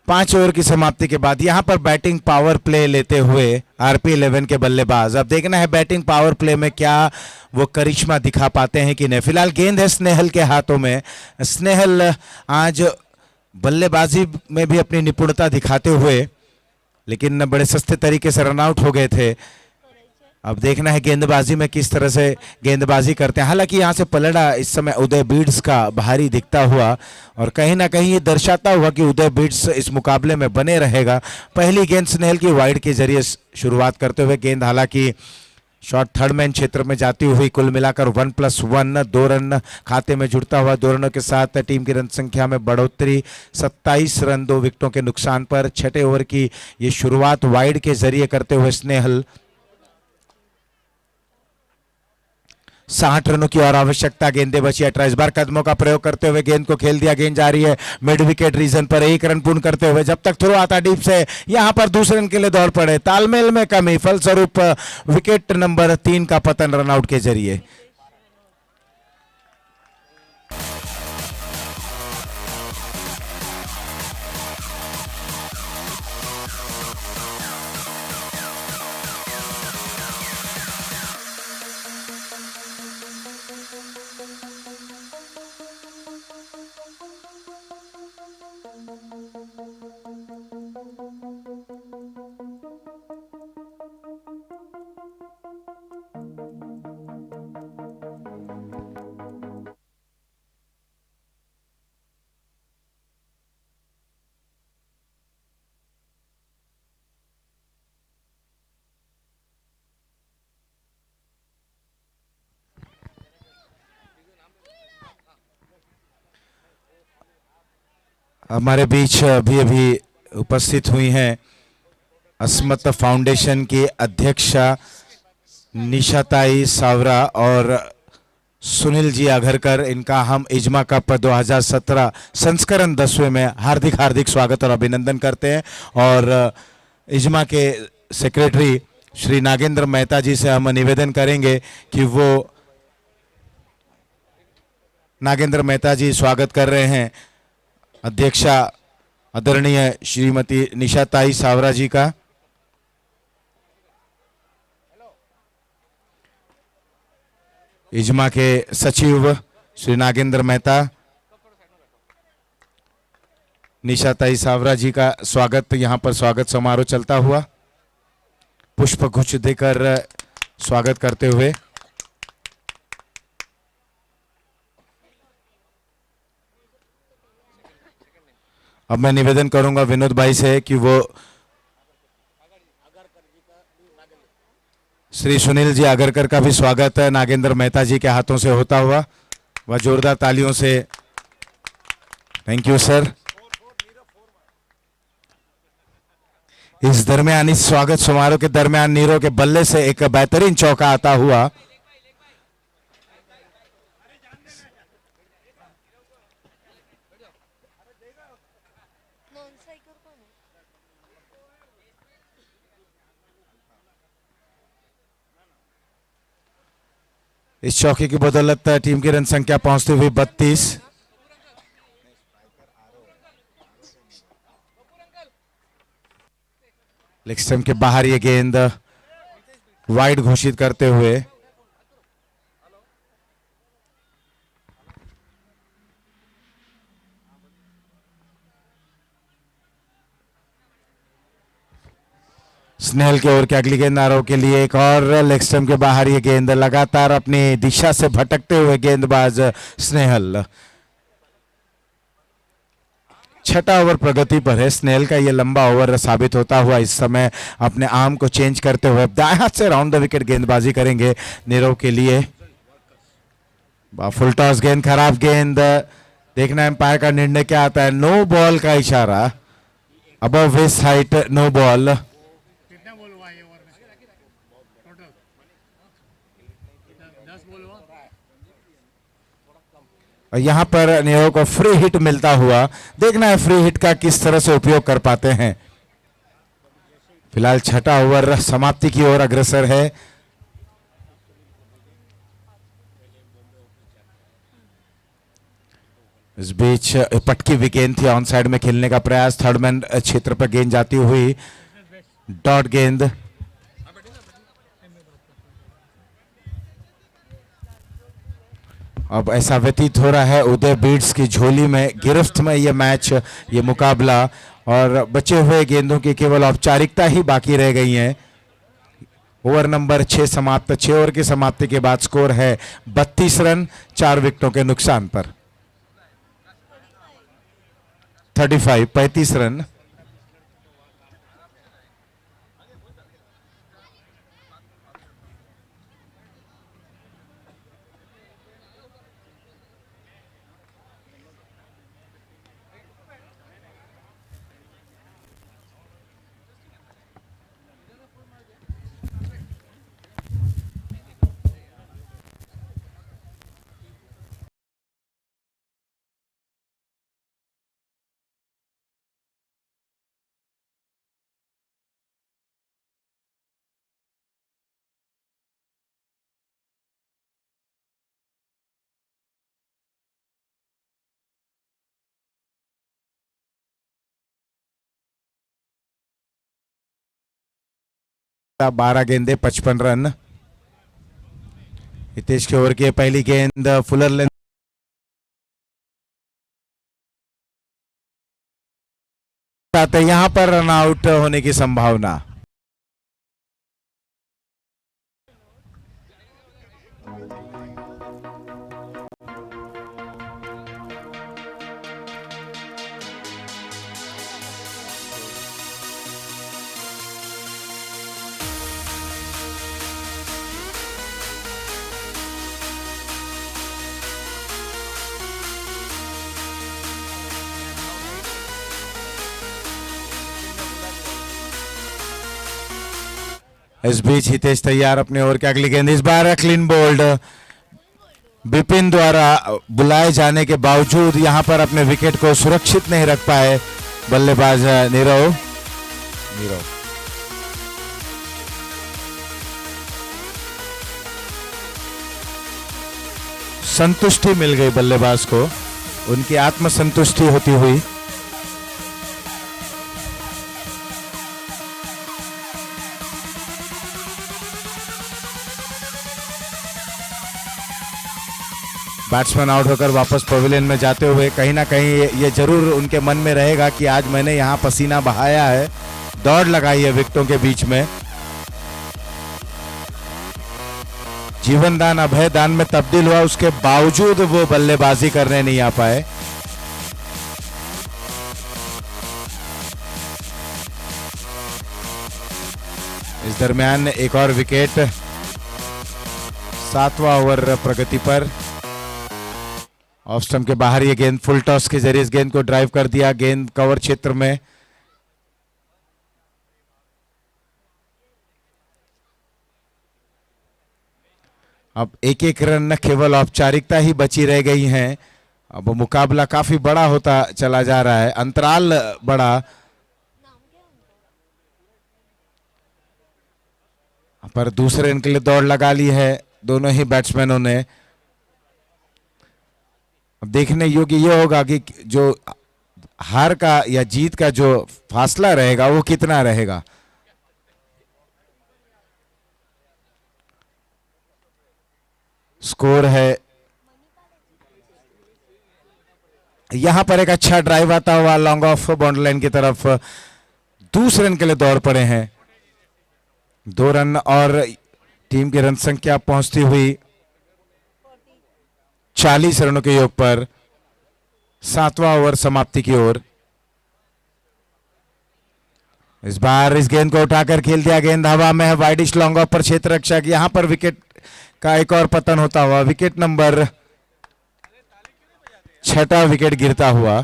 पांच ओवर की समाप्ति के बाद यहां पर बैटिंग पावर प्ले लेते हुए RP11 के बल्लेबाज। अब देखना है बैटिंग पावर प्ले में क्या वो करिश्मा दिखा पाते हैं कि नहीं। फिलहाल गेंद है स्नेहल के हाथों में। स्नेहल आज बल्लेबाजी में भी अपनी निपुणता दिखाते हुए लेकिन बड़े सस्ते तरीके से रन आउट हो गए थे। अब देखना है गेंदबाजी में किस तरह से गेंदबाजी करते हैं। हालांकि यहां से पलड़ा इस समय उदय बीट्स का भारी दिखता हुआ और कहीं ना कहीं ये दर्शाता हुआ कि उदय बीट्स इस मुकाबले में बने रहेगा। पहली गेंद स्नेहल की वाइड के जरिए शुरुआत करते हुए गेंद हालांकि शॉर्ट थर्ड मैन क्षेत्र में जाती हुई कुल मिलाकर 1+1 2 रन खाते में जुड़ता हुआ। 2 रनों के साथ टीम की रन संख्या में बढ़ोतरी 27 रन, 2 विकेटों के नुकसान पर। 6ठे ओवर की ये शुरुआत वाइड के जरिए करते हुए स्नेहल 60 रनों की और आवश्यकता। गेंदे बची 18। इस बार कदमों का प्रयोग करते हुए गेंद को खेल दिया। गेंद जा रही है मिड विकेट रीजन पर। 1 रन पूर्ण करते हुए जब तक थ्रो आता डीप से यहां पर दूसरे रन के लिए दौड़ पड़े। तालमेल में कमी, फलस्वरूप विकेट नंबर 3 का पतन रनआउट के जरिए। हमारे बीच अभी अभी उपस्थित हुई हैं अस्मत फाउंडेशन की अध्यक्षा निशाताई सावरा और सुनील जी आघरकर। इनका हम इजमा कप 2017 संस्करण 10वें में हार्दिक हार्दिक स्वागत और अभिनंदन करते हैं। और इजमा के सेक्रेटरी श्री नागेंद्र मेहता जी से हम निवेदन करेंगे कि वो नागेंद्र मेहता जी स्वागत कर रहे हैं अध्यक्षा आदरणीय श्रीमती निशाताई सावरा जी का। इजमा के सचिव श्री नागेंद्र मेहता निशाताई सावरा जी का स्वागत, यहां पर स्वागत समारोह चलता हुआ पुष्प गुच्छ देकर स्वागत करते हुए। अब मैं निवेदन करूंगा विनोद भाई से कि वो श्री सुनील जी आगरकर का भी स्वागत है नागेंद्र मेहता जी के हाथों से होता हुआ, वह जोरदार तालियों से। Thank you sir. इस दरमियान इस स्वागत समारोह के दरमियान नीरो के बल्ले से एक बेहतरीन चौका आता हुआ। इस चौके की बदौलत टीम की रन संख्या पहुंचती हुई 32। लेग स्टंप के बाहर ये गेंद वाइड घोषित करते हुए स्नेहल की ओर की अगली गेंद आरोह के लिए एक और लेग स्टंप के बाहर ये गेंद लगातार अपनी दिशा से भटकते हुए गेंदबाज स्नेहल। छठा ओवर प्रगति पर है। स्नेहल का ये लंबा ओवर साबित होता हुआ इस समय अपने आर्म को चेंज करते हुए दाएं हाथ से राउंड द विकेट गेंदबाजी करेंगे नीरव के लिए। फुल टॉस गेंद, खराब गेंद। देखना एम्पायर का निर्णय क्या आता है। नो बॉल का इशारा, above his height, no ball. और यहां पर नीरव को फ्री हिट मिलता हुआ देखना है फ्री हिट का किस तरह से उपयोग कर पाते हैं। फिलहाल छठा ओवर समाप्ति की ओर अग्रसर है। इस बीच पटकी हुई गेंद थी, ऑन साइड में खेलने का प्रयास, थर्ड मैन क्षेत्र पर गेंद जाती हुई डॉट गेंद। अब ऐसा व्यतीत हो रहा है उदय बीट्स की झोली में गिरफ्त में ये मैच, ये मुकाबला, और बचे हुए गेंदों की केवल औपचारिकता ही बाकी रह गई हैं। ओवर नंबर 6 समाप्त। 6 ओवर की समाप्ति के बाद स्कोर है 32 रन 4 विकेटों के नुकसान पर। 35 रन। बारह गेंदे 55 रन। हितेश के ओवर की पहली गेंद फुलर लेंथ यहां पर रन आउट होने की संभावना। इस बीच हितेश तैयार अपने ओवर की अगली गेंद, इस बार क्लीन बोल्ड। बिपिन द्वारा बुलाए जाने के बावजूद यहां पर अपने विकेट को सुरक्षित नहीं रख पाए बल्लेबाज नीरव। संतुष्टि मिल गई बल्लेबाज को, उनकी आत्मसंतुष्टि होती हुई। बैट्समैन आउट होकर वापस पवेलियन में जाते हुए कहीं ना कहीं ये जरूर उनके मन में रहेगा कि आज मैंने यहां पसीना बहाया है, दौड़ लगाई है विकेटों के बीच में। जीवन दान अभय दान में तब्दील हुआ, उसके बावजूद वो बल्लेबाजी करने नहीं आ पाए। इस दरमियान एक और विकेट 7वां ओवर प्रगति पर। ऑफ स्टंप के बाहर ये गेंद फुल टॉस के जरिए इस गेंद को ड्राइव कर दिया, गेंद कवर क्षेत्र में। अब एक एक रन केवल औपचारिकता ही बची रह गई हैं। अब मुकाबला काफी बड़ा होता चला जा रहा है, अंतराल बड़ा। पर दूसरे रन के लिए दौड़ लगा ली है दोनों ही बैट्समैनों ने। अब देखने योग्य ये होगा कि जो हार का या जीत का जो फासला रहेगा वो कितना रहेगा। स्कोर है, यहां पर एक अच्छा ड्राइव आता हुआ लॉन्ग ऑफ बाउंड्री लाइन की तरफ, दूसरे रन के लिए दौड़ पड़े हैं। 2 रन और टीम की रन संख्या पहुंचती हुई 40 रनों के योग पर 7वां ओवर समाप्ति की ओर। इस बार इस गेंद को उठाकर खेल दिया, गेंद हवा में है, वाइडिश लॉन्ग ऑफ पर क्षेत्र रक्षक, यहां पर विकेट का एक और पतन होता हुआ, विकेट नंबर 6वां विकेट गिरता हुआ।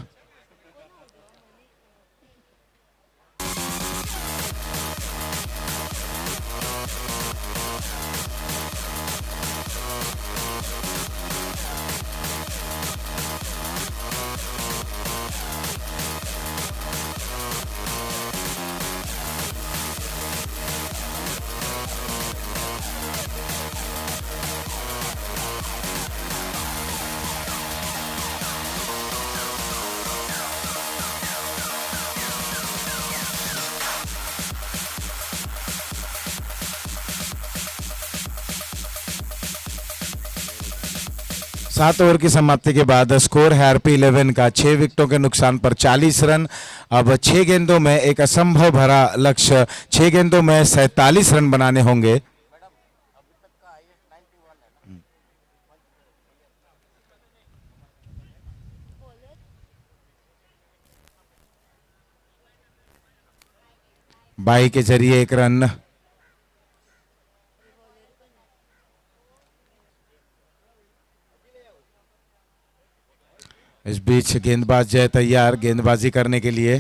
सात ओवर की समाप्ति के बाद स्कोर है आरपी 11 का 6 विकेटों के नुकसान पर 40 रन। अब 6 गेंदों में एक असंभव भरा लक्ष्य, 6 गेंदों में 47 रन बनाने होंगे। बाई के जरिए एक रन। इस बीच गेंदबाज जय तैयार गेंदबाजी करने के लिए।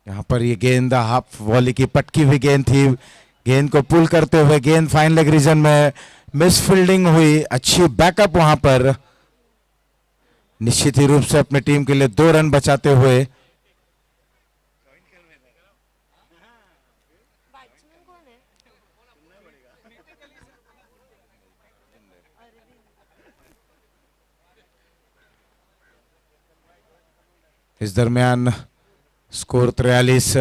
यहां पर ये गेंद हाफ वॉली की पटकी हुई गेंद थी, गेंद को पुल करते हुए गेंद फाइन लेग रीजन में मिस फील्डिंग हुई, अच्छी बैकअप वहां पर, निश्चित ही रूप से अपनी टीम के लिए 2 रन बचाते हुए। इस दरमियान स्कोर 43,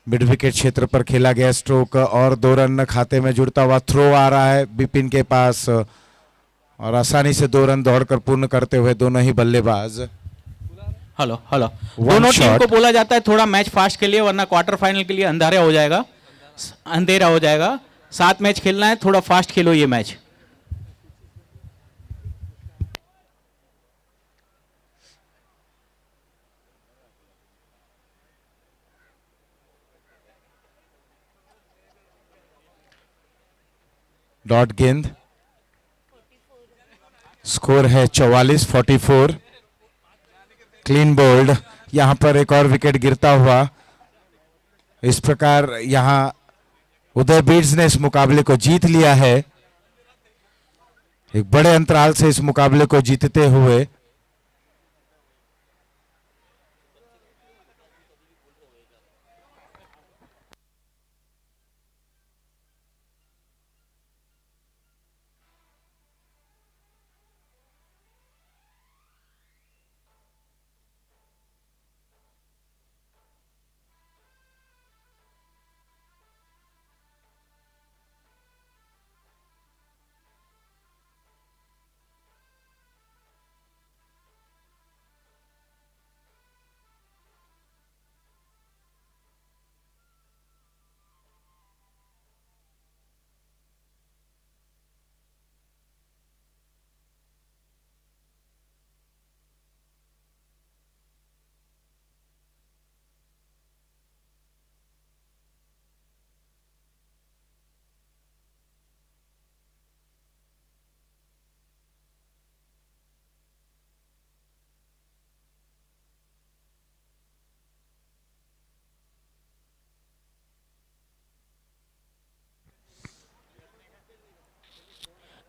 मिड विकेट क्षेत्र पर खेला गया स्ट्रोक और 2 रन खाते में जुड़ता हुआ थ्रो आ रहा है बिपिन के पास और आसानी से 2 रन दौड़कर पूर्ण करते हुए दोनों ही बल्लेबाज। हेलो दोनों टीम को बोला जाता है थोड़ा मैच फास्ट के लिए, वरना क्वार्टर फाइनल के लिए अंधेरा हो जाएगा। 7 मैच खेलना है, थोड़ा फास्ट खेलो ये मैच। डॉट गेंद, स्कोर है 44-44, क्लीन बोल्ड। यहां पर एक और विकेट गिरता हुआ। इस प्रकार यहां उदय बीड्स ने इस मुकाबले को जीत लिया है, एक बड़े अंतराल से इस मुकाबले को जीतते हुए।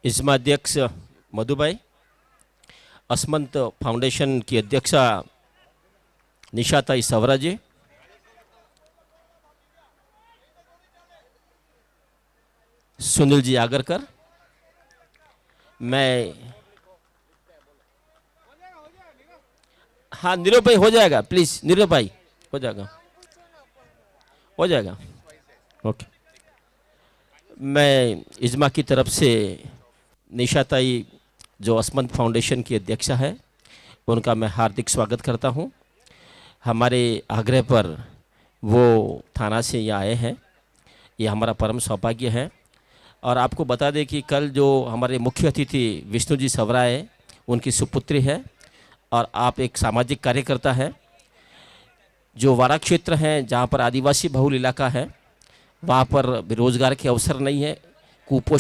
इसमें अध्यक्ष मधुभाई, असमंत फाउंडेशन की अध्यक्षा निशाताई सवरा जी, सुनील जी आगरकर, मैं हाँ नीरव भाई हो जाएगा, प्लीज नीरव भाई हो जाएगा, हो जाएगा, ओके। मैं इज्मा की तरफ से निशाताई जो असमंत फाउंडेशन की अध्यक्षा है उनका मैं हार्दिक स्वागत करता हूं। हमारे आग्रह पर वो थाना से यहाँ आए हैं, ये हमारा परम सौभाग्य है। और आपको बता दें कि कल जो हमारे मुख्य अतिथि विष्णु जी सवरा है, उनकी सुपुत्री है और आप एक सामाजिक कार्यकर्ता है। जो वारा क्षेत्र हैं जहाँ पर आदिवासी बहुल इलाका है, वहाँ पर रोजगार के अवसर नहीं है, कुपोषण